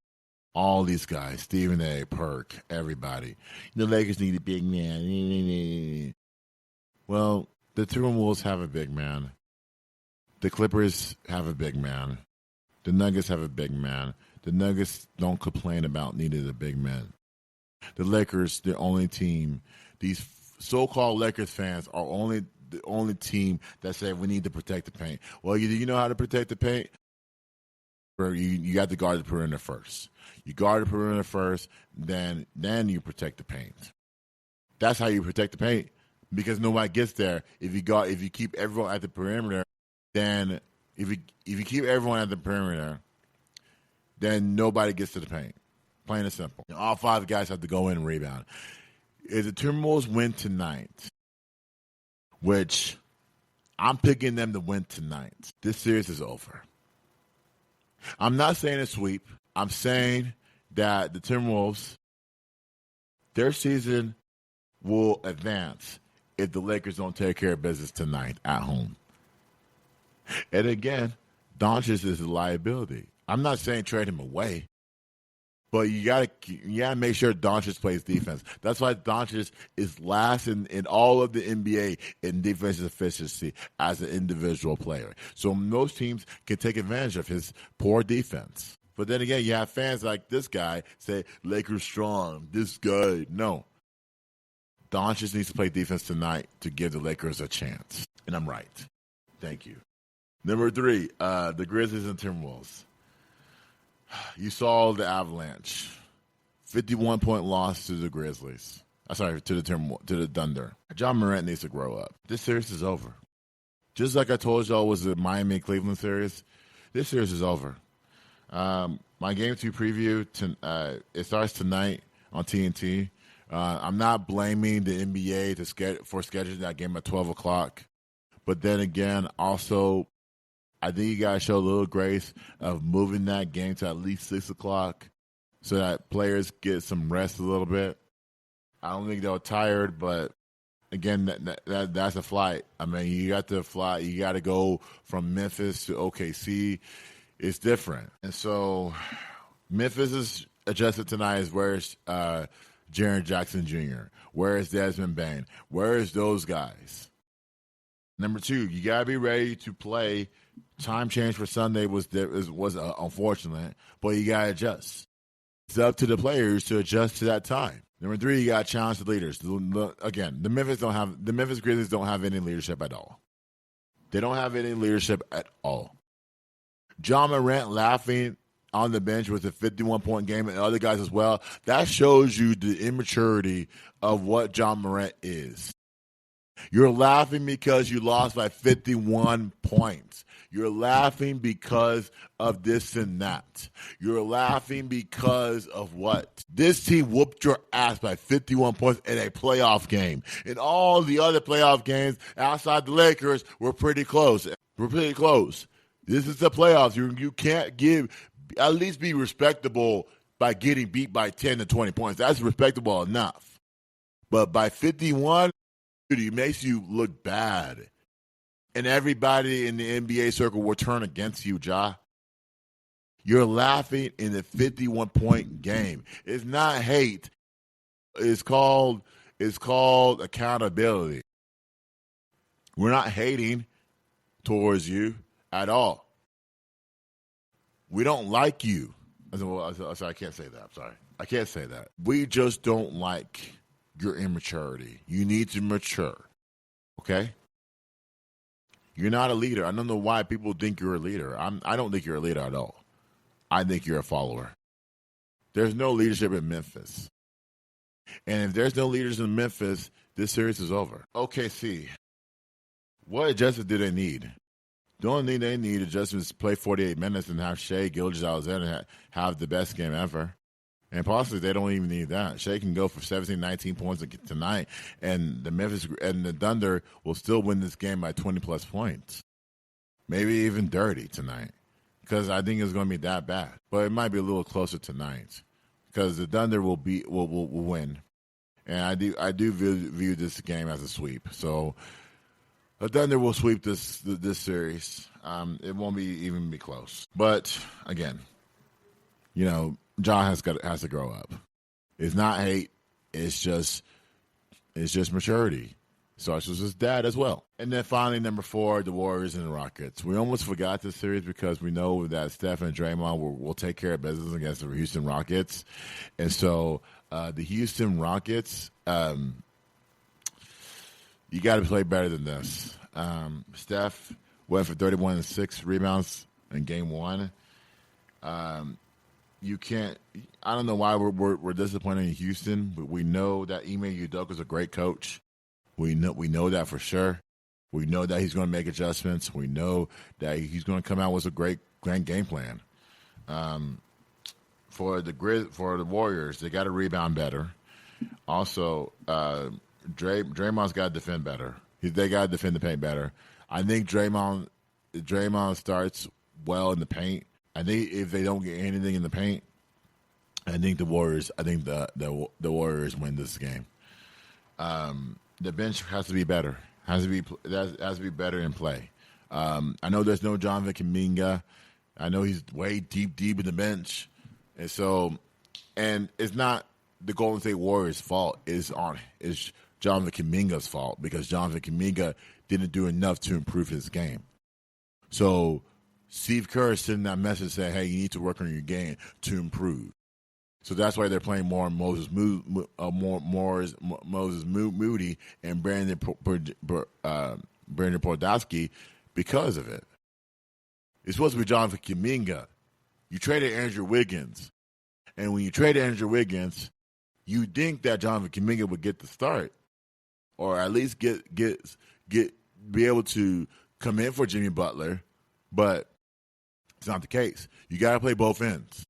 All these guys, Stephen A., Perk, everybody. The Lakers need a big man. Well, the Timberwolves have a big man. The Clippers have a big man. The Nuggets have a big man. The Nuggets don't complain about needing a big man. The Lakers, the only team, these so-called Lakers fans are the only team that say we need to protect the paint. Well, you know how to protect the paint? You got to guard the perimeter first. You guard the perimeter first, then you protect the paint. That's how you protect the paint, because nobody gets there. If you keep everyone at the perimeter, then if you keep everyone at the perimeter, then nobody gets to the paint. Plain and simple. All five guys have to go in and rebound. If the Timberwolves win tonight, which I'm picking them to win tonight, this series is over. I'm not saying a sweep. I'm saying that the Timberwolves, their season will advance if the Lakers don't take care of business tonight at home. And again, Doncic is a liability. I'm not saying trade him away, but you gotta make sure Doncic plays defense. That's why Doncic is last in all of the NBA in defensive efficiency as an individual player. So most teams can take advantage of his poor defense. But then again, you have fans like this guy say, Lakers strong, this guy. No. Doncic needs to play defense tonight to give the Lakers a chance. And I'm right. Thank you. Number 3, the Grizzlies and Timberwolves. You saw the Avalanche. 51-point loss to the Grizzlies. To the Thunder. John Morant needs to grow up. This series is over. Just like I told y'all was the Miami-Cleveland series, this series is over. My Game 2 preview, it starts tonight on TNT. I'm not blaming the NBA for scheduling that game at 12 o'clock. But then again, also, I think you got to show a little grace of moving that game to at least 6 o'clock so that players get some rest a little bit. I don't think they're tired, but again, that's a flight. I mean, you got to fly. You got to go from Memphis to OKC. It's different. And so Memphis is adjusted tonight as where Jaren Jackson Jr.? Where is Desmond Bain? Where is those guys? Number 2, you got to be ready to play. Time change for Sunday was unfortunate, but you got to adjust. It's up to the players to adjust to that time. Number 3, you got to challenge the leaders. Again, the Memphis Grizzlies don't have any leadership at all. They don't have any leadership at all. John Morant laughing on the bench with a 51-point game and other guys as well. That shows you the immaturity of what John Morant is. You're laughing because you lost by 51 points. You're laughing because of this and that. You're laughing because of what? This team whooped your ass by 51 points in a playoff game. And all the other playoff games outside the Lakers were pretty close. This is the playoffs. You can't at least be respectable by getting beat by 10 to 20 points. That's respectable enough. But by 51, it makes you look bad. And everybody in the NBA circle will turn against you, Ja. You're laughing in the 51-point game. It's not hate. It's called accountability. We're not hating towards you at all. We don't like you. I can't say that. I'm sorry. I can't say that. We just don't like your immaturity. You need to mature. Okay? You're not a leader. I don't know why people think you're a leader. I don't think you're a leader at all. I think you're a follower. There's no leadership in Memphis. And if there's no leaders in Memphis, this series is over. OKC. What adjustment do they need? The only thing they need adjustments is play 48 minutes and have Shai Gilgeous-Alexander have the best game ever. And possibly they don't even need that. Shai can go for 17, 19 points tonight, and the Thunder will still win this game by 20-plus points. Maybe even 30 tonight, because I think it's going to be that bad. But it might be a little closer tonight, because the Thunder will win. And I do view this game as a sweep. So the Thunder will sweep this series. It won't even be close. But again, John has to grow up. It's not hate. It's just maturity. Starts with his dad as well. And then finally, number 4, the Warriors and the Rockets. We almost forgot this series because we know that Steph and Draymond will take care of business against the Houston Rockets. And so the Houston Rockets, you got to play better than this. Steph went for 31 and 6 rebounds in game 1. You can't. I don't know why we're disappointed in Houston, but we know that Ime Udoka is a great coach. We know that for sure. We know that he's going to make adjustments. We know that he's going to come out with a great game plan. For the Warriors, they got to rebound better. Also, Draymond's got to defend better. They got to defend the paint better. I think Draymond starts well in the paint. I think if they don't get anything in the paint, I think the Warriors win this game. The bench has to be better. Has to be better in play. I know there's no Jonathan Kuminga. I know he's way deep in the bench, and it's not the Golden State Warriors' fault. It's Jonathan Kuminga's fault because Jonathan Kuminga didn't do enough to improve his game. So Steve Kerr sending that message saying, hey, you need to work on your game to improve. So that's why they're playing more Moses Moody and Brandon Podolski because of it. It's supposed to be Jonathan Kuminga. You traded Andrew Wiggins. And when you traded Andrew Wiggins, you think that Jonathan Kuminga would get the start or at least be able to come in for Jimmy Butler, but it's not the case. You got to play both ends.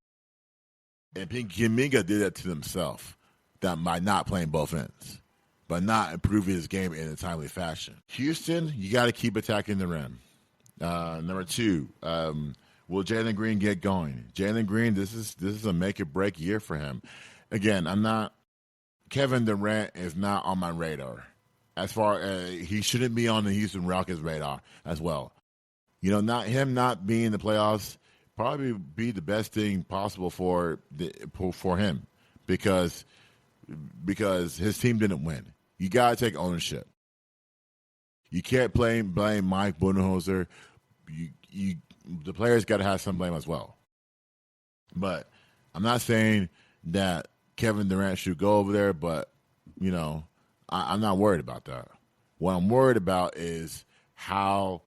And Kuminga did that to himself by not playing both ends, by not improving his game in a timely fashion. Houston, you got to keep attacking the rim. Number 2, will Jalen Green get going? Jalen Green, this is a make-or-break year for him. Again, Kevin Durant is not on my radar. As far as he shouldn't be on the Houston Rockets radar as well. Not being in the playoffs probably be the best thing possible for him because because his team didn't win. You got to take ownership. You can't blame Mike Budenholzer. The players got to have some blame as well. But I'm not saying that Kevin Durant should go over there, but, I'm not worried about that. What I'm worried about is how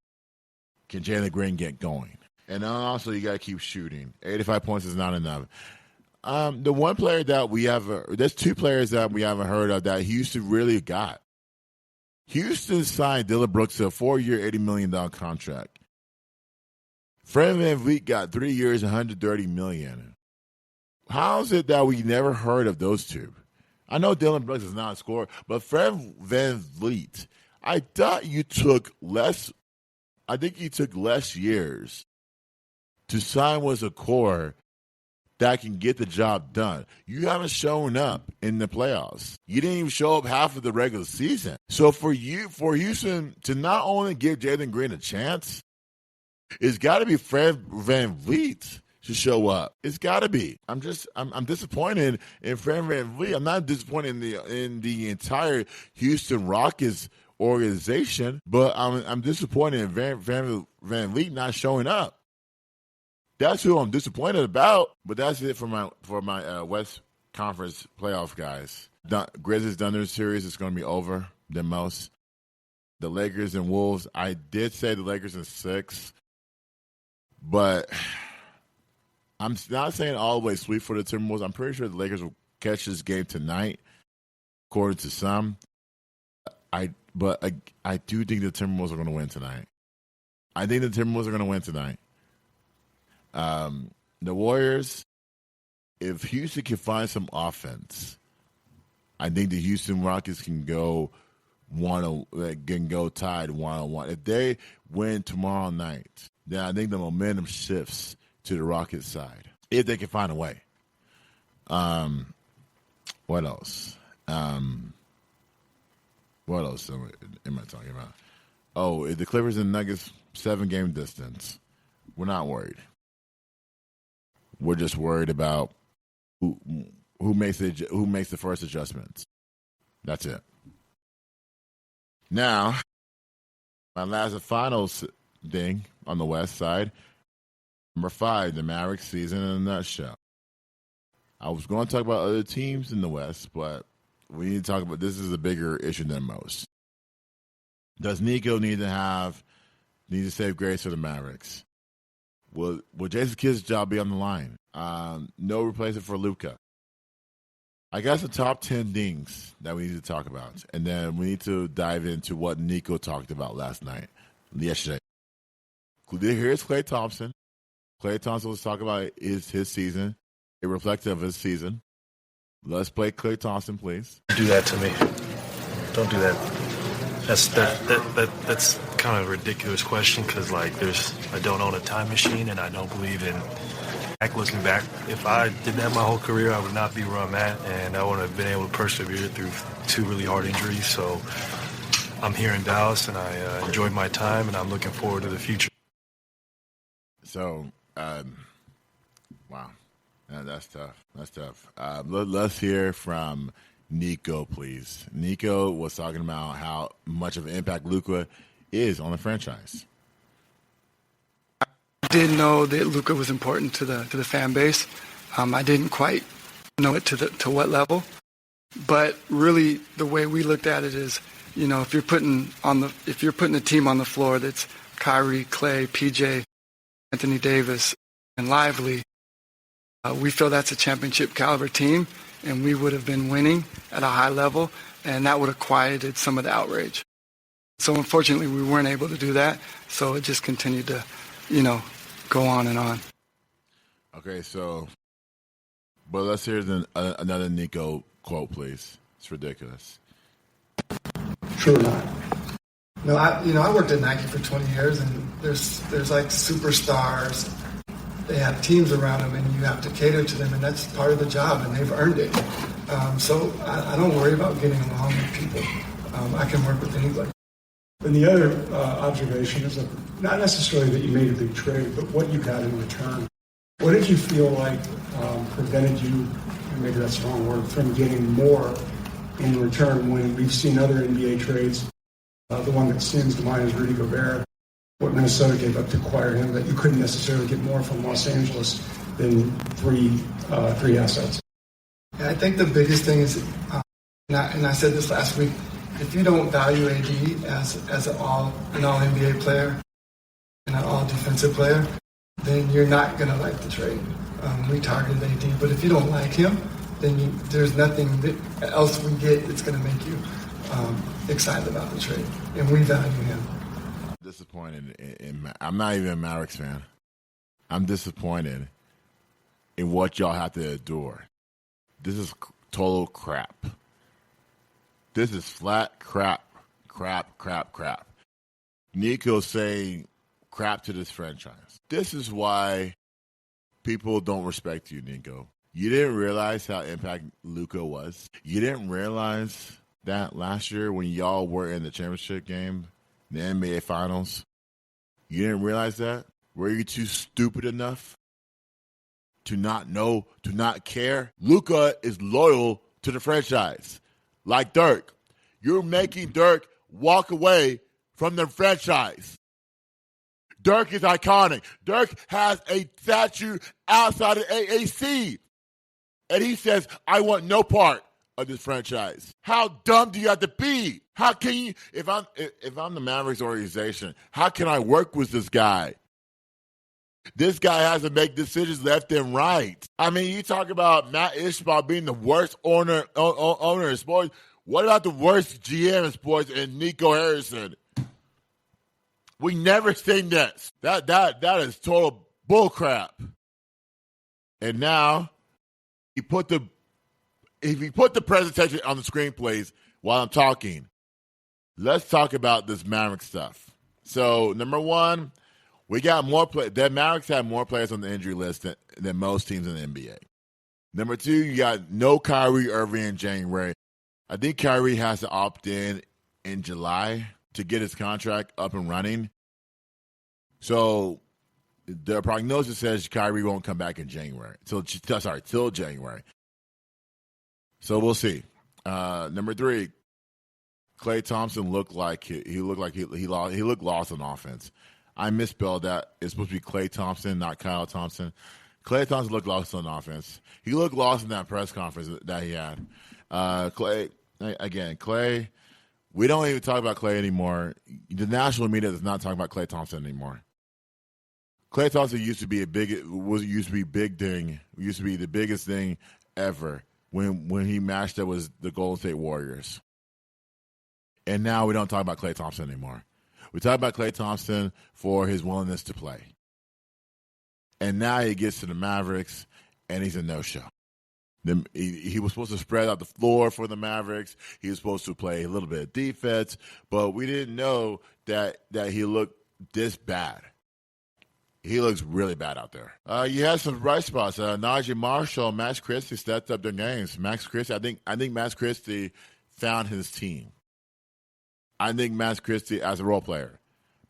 can Jalen Green get going. And also you got to keep shooting. 85 points is not enough. The one player that there's two players that we haven't heard of that Houston really got. Houston signed Dillon Brooks to a 4-year, $80 million contract. Fred VanVleet got 3 years, $130 million. How is it that we never heard of those two? I know Dillon Brooks is not a scorer, but Fred VanVleet, I thought you took less. I think you took less years to sign with a core that can get the job done. You haven't shown up in the playoffs. You didn't even show up half of the regular season. So for Houston to not only give Jalen Green a chance, it's got to be Fred VanVleet to show up. It's got to be. I'm disappointed in Fred VanVleet. I'm not disappointed in the entire Houston Rockets organization, but I'm disappointed in VanVleet not showing up. That's who I'm disappointed about. But that's it for my West Conference playoff guys. Grizzlies done their series. It's going to be over than most. The Lakers and Wolves. I did say the Lakers in 6, but I'm not saying all the way sweep for the Timberwolves. I'm pretty sure the Lakers will catch this game tonight, according to some. But I do think the Timberwolves are going to win tonight. The Warriors, if Houston can find some offense, I think the Houston Rockets can go tied 1-1. If they win tomorrow night, then I think the momentum shifts to the Rockets side if they can find a way. What else? What else am I talking about? Oh, the Clippers and Nuggets 7-game distance. We're not worried. We're just worried about who makes the first adjustments. That's it. Now, my last and final thing on the West side, number 5, the Mavericks season in a nutshell. I was going to talk about other teams in the West, but we need to talk about this is a bigger issue than most. Does Nico need to save grace for the Mavericks? Will Jason Kidd's job be on the line? No replacement for Luka. I got some top 10 things that we need to talk about, and then we need to dive into what Nico talked about yesterday. Here's Klay Thompson. Klay Thompson was talking about his season, a reflective of his season. Let's play Klay Thompson, please. Do that to me. Don't do that. That's kind of a ridiculous question because, I don't own a time machine and I don't believe in looking back. If I did that my whole career, I would not be where I'm at, and I wouldn't have been able to persevere through 2 really hard injuries. So I'm here in Dallas, and I enjoyed my time, and I'm looking forward to the future. So, wow. That's tough. Let's hear from Nico, please. Nico was talking about how much of an impact Luka is on the franchise. I did know that Luka was important to the fan base. I didn't quite know it to what level, but really the way we looked at it is, if you're putting a team on the floor that's Kyrie, Klay, PJ, Anthony Davis, and Lively, we feel that's a championship caliber team, and we would have been winning at a high level, and that would have quieted some of the outrage. So unfortunately, we weren't able to do that, so it just continued to, go on and on. Okay, but let's hear another Nico quote, please. It's ridiculous. True or not? No, I worked at Nike for 20 years, and there's superstars. They have teams around them, and you have to cater to them, and that's part of the job, and they've earned it. So I don't worry about getting along with people. I can work with anybody. And the other observation is not necessarily that you made a big trade, but what you got in return. What did you feel like prevented you maybe that's the wrong word, from getting more in return when we've seen other NBA trades. The one that seems to mind is Rudy Gobert. What Minnesota gave up to acquire him, that you couldn't necessarily get more from Los Angeles than three assets. Yeah, I think the biggest thing is, and I said this last week, if you don't value AD as an all NBA player and an all defensive player, then you're not going to like the trade. We targeted AD, but if you don't like him, then there's nothing else we get that's going to make you excited about the trade, and we value him. Disappointed I'm not even a Mavericks fan. I'm disappointed in what y'all have to endure. This is total crap. This is flat crap. Nico saying crap to this franchise. This is why people don't respect you, Nico. You didn't realize how impact Luka was. You didn't realize that last year when y'all were in the championship game, the NBA Finals. You didn't realize that? Were you too stupid enough to not know, to not care? Luka is loyal to the franchise. Like Dirk. You're making Dirk walk away from the franchise. Dirk is iconic. Dirk has a statue outside of AAC. And he says, I want no part of this franchise. How dumb do you have to be? How can you, if I'm the Mavericks organization, how can I work with this guy? This guy has to make decisions left and right. I mean, you talk about Matt Ishbal being the worst owner in sports. What about the worst GM in sports and Nico Harrison? We never seen this. That is total bullcrap. And now, if you put the presentation on the screen, please, while I'm talking, let's talk about this Mavericks stuff. So, number one, we got more the Mavericks have more players on the injury list than most teams in the NBA. Number two, you got no Kyrie Irving in January. I think Kyrie has to opt in July to get his contract up and running. So the prognosis says Kyrie won't come back in January. Till January. So we'll see. Number three, Klay Thompson looked like he looked lost on offense. I misspelled that. It's supposed to be Klay Thompson, not Kyle Thompson. Klay Thompson looked lost on offense. He looked lost in that press conference that he had. Klay, we don't even talk about Klay anymore. The national media does not talk about Klay Thompson anymore. Klay Thompson used to be big thing. Used to be the biggest thing ever when he matched up with the Golden State Warriors. And now we don't talk about Klay Thompson anymore. We talk about Klay Thompson for his willingness to play. And now he gets to the Mavericks, and he's a no-show. He was supposed to spread out the floor for the Mavericks. He was supposed to play a little bit of defense, but we didn't know that he looked this bad. He looks really bad out there. You had some bright spots. Najee Marshall, Max Christie stepped up their games. Max Christie, I think Max Christie found his team. I think Max Christie as a role player.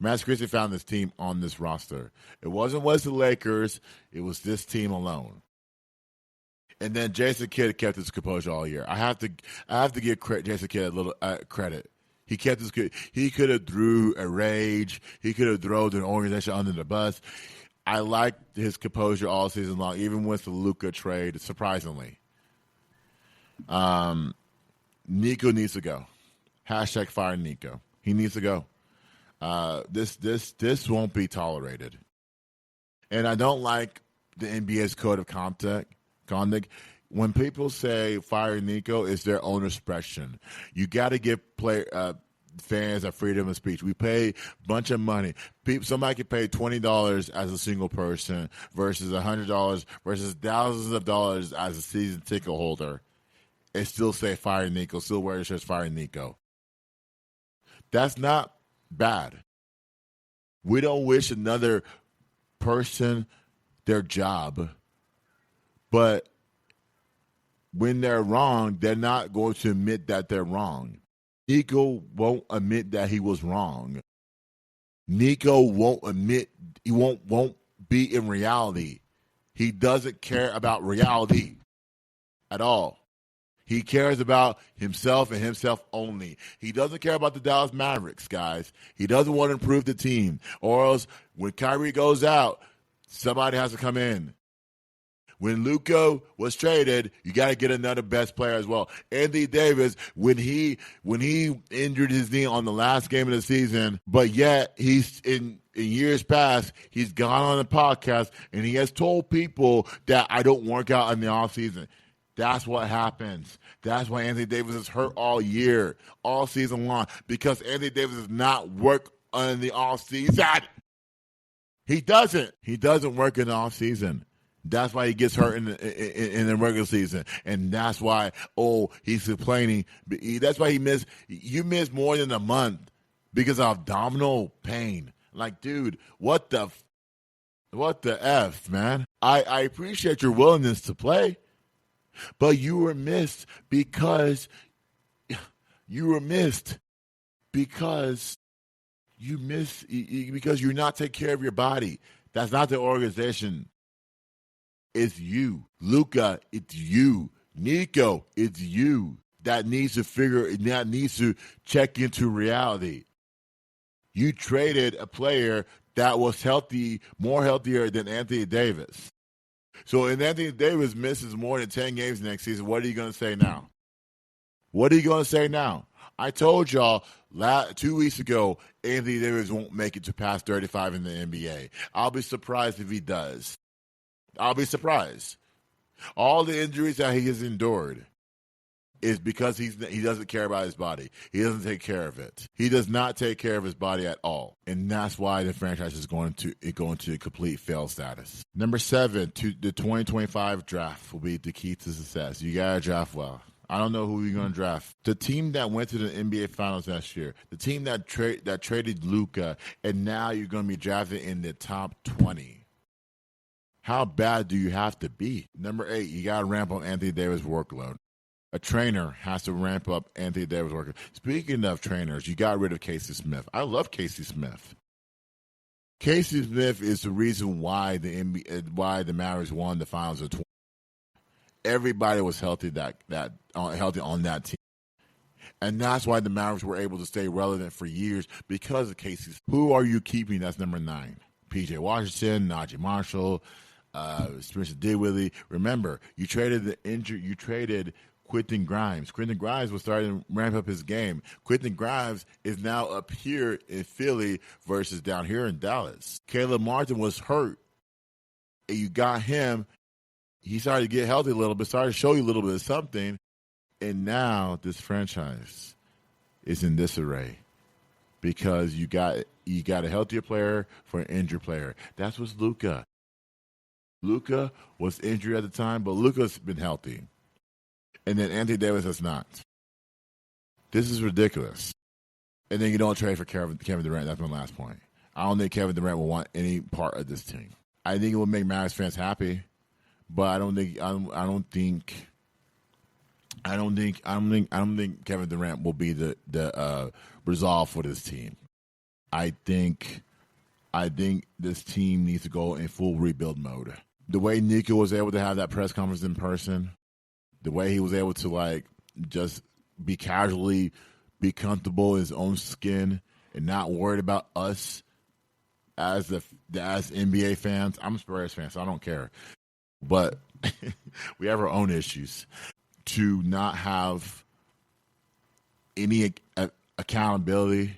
Max Christie found this team on this roster. It wasn't the Lakers. It was this team alone. And then Jason Kidd kept his composure all year. I have to give Jason Kidd a little credit. He kept his good. He could have threw a rage. He could have thrown the organization under the bus. I liked his composure all season long, even with the Luka trade. Surprisingly, Nico needs to go. Hashtag fire Nico. He needs to go. This won't be tolerated. And I don't like the NBA's code of conduct. When people say fire Nico, it's their own expression. You got to give fans a freedom of speech. We pay a bunch of money. Somebody can pay $20 as a single person versus $100 versus thousands of dollars as a season ticket holder and still say fire Nico, still wear the shirts fire Nico. That's not bad. We don't wish another person their job. But when they're wrong, they're not going to admit that they're wrong. Nico won't admit that he was wrong. Nico won't admit, he won't be in reality. He doesn't care about reality. at all. He cares about himself and himself only. He doesn't care about the Dallas Mavericks, guys. He doesn't want to improve the team. Or else when Kyrie goes out, somebody has to come in. When Luka was traded, you got to get another best player as well. Anthony Davis, when he injured his knee on the last game of the season, but yet he's in years past, he's gone on a podcast and he has told people that I don't work out in the offseason. That's what happens. That's why Anthony Davis is hurt all year, all season long, because Anthony Davis does not work in the offseason. He doesn't. He doesn't work in the offseason. That's why he gets hurt in the regular season. And that's why, he's complaining. That's why you missed more than a month because of abdominal pain. Like, dude, what the F, man? I appreciate your willingness to play. But you were missed because you're not taking care of your body. That's not the organization. It's you. Luka, it's you. Nico, it's you that needs to check into reality. You traded a player that was more healthier than Anthony Davis. So if Anthony Davis misses more than 10 games next season, what are you going to say now? What are you going to say now? I told y'all 2 weeks ago, Anthony Davis won't make it to past 35 in the NBA. I'll be surprised if he does. I'll be surprised. All the injuries that he has endured is because he doesn't care about his body. He doesn't take care of it. He does not take care of his body at all. And that's why the franchise is going to a complete fail status. Number 7, the 2025 draft will be the key to success. You got to draft well. I don't know who you're going to draft. The team that went to the NBA Finals last year, the team that traded Luka, and now you're going to be drafted in the top 20. How bad do you have to be? Number 8, you got to ramp up Anthony Davis' workload. A trainer has to ramp up Anthony Davis' workload. Speaking of trainers, you got rid of Casey Smith. I love Casey Smith. Casey Smith is the reason why the Mavericks won the Finals of 20. Everybody was healthy healthy on that team. And that's why the Mavericks were able to stay relevant for years because of Casey. Who are you keeping? That's number 9. P.J. Washington, Najee Marshall, Spencer Dinwiddie. Remember, you traded Quentin Grimes. Quentin Grimes was starting to ramp up his game. Quentin Grimes is now up here in Philly versus down here in Dallas. Caleb Martin was hurt. And you got him. He started to get healthy a little bit, started to show you a little bit of something. And now this franchise is in disarray because you got a healthier player for an injured player. That's what's Luka. Luka was injured at the time, but Luka's been healthy. And then Anthony Davis has not. This is ridiculous. And then you don't trade for Kevin Durant. That's my last point. I don't think Kevin Durant will want any part of this team. I think it will make Mavericks fans happy, but I don't think Kevin Durant will be the resolve for this team. I think this team needs to go in full rebuild mode. The way Nico was able to have that press conference in person, the way he was able to just be comfortable in his own skin and not worried about us as NBA fans. I'm a Spurs fan, so I don't care. But we have our own issues. To not have any accountability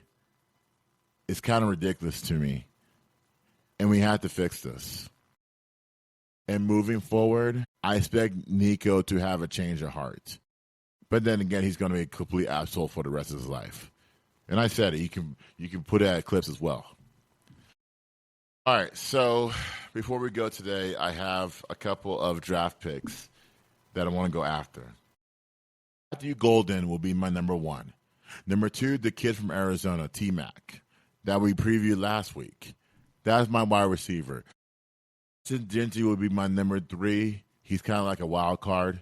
is kind of ridiculous to me. And we have to fix this. And moving forward, I expect Nico to have a change of heart. But then again, he's going to be a complete asshole for the rest of his life. And I said it. You can put it at clips as well. All right, so before we go today, I have a couple of draft picks that I want to go after. Matthew Golden will be my number 1. Number 2, the kid from Arizona, T-Mac, that we previewed last week. That's my wide receiver. Ginty will be my number 3. He's kind of like a wild card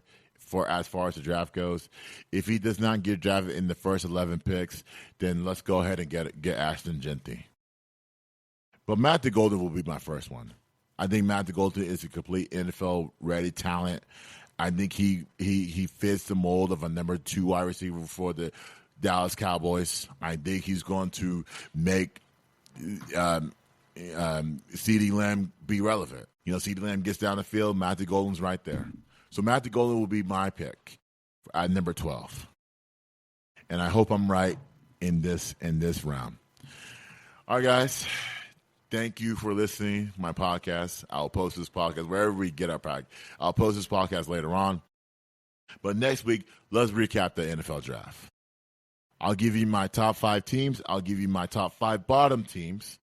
as far as the draft goes. If he does not get drafted in the first 11 picks, then let's go ahead and get Ashton Ginty. But Matthew Golden will be my first one. I think Matthew Golden is a complete NFL-ready talent. I think he fits the mold of a number 2 wide receiver for the Dallas Cowboys. I think he's going to make CeeDee Lamb be relevant. You know, CeeDee Lamb gets down the field, Matthew Golden's right there. So Matthew Golden will be my pick at number 12. And I hope I'm right in this round. All right, guys. Thank you for listening to my podcast. I'll post this podcast wherever we get our podcast. I'll post this podcast later on. But next week, let's recap the NFL draft. I'll give you my top 5 teams. I'll give you my top 5 bottom teams.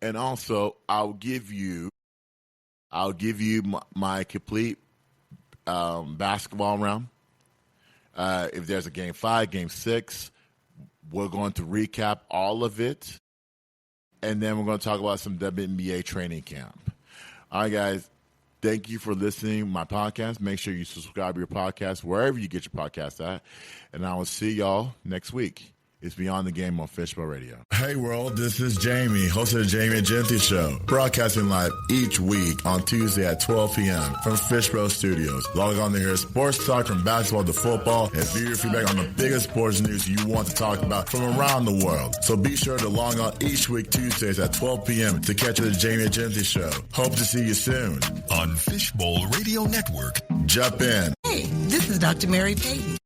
And also, I'll give you my complete basketball round. If there's a game 5, game 6, we're going to recap all of it. And then we're going to talk about some WNBA training camp. All right, guys. Thank you for listening to my podcast. Make sure you subscribe to your podcast wherever you get your podcast at. And I will see y'all next week. It's Beyond the Game on Fishbowl Radio. Hey, world. This is Jamie, host of the Jamie and Genty Show, broadcasting live each week on Tuesday at 12 p.m. from Fishbowl Studios. Log on to hear sports talk from basketball to football and view your feedback on the biggest sports news you want to talk about from around the world. So be sure to log on each week Tuesdays at 12 p.m. to catch the Jamie and Genty Show. Hope to see you soon on Fishbowl Radio Network. Jump in. Hey, this is Dr. Mary Payton.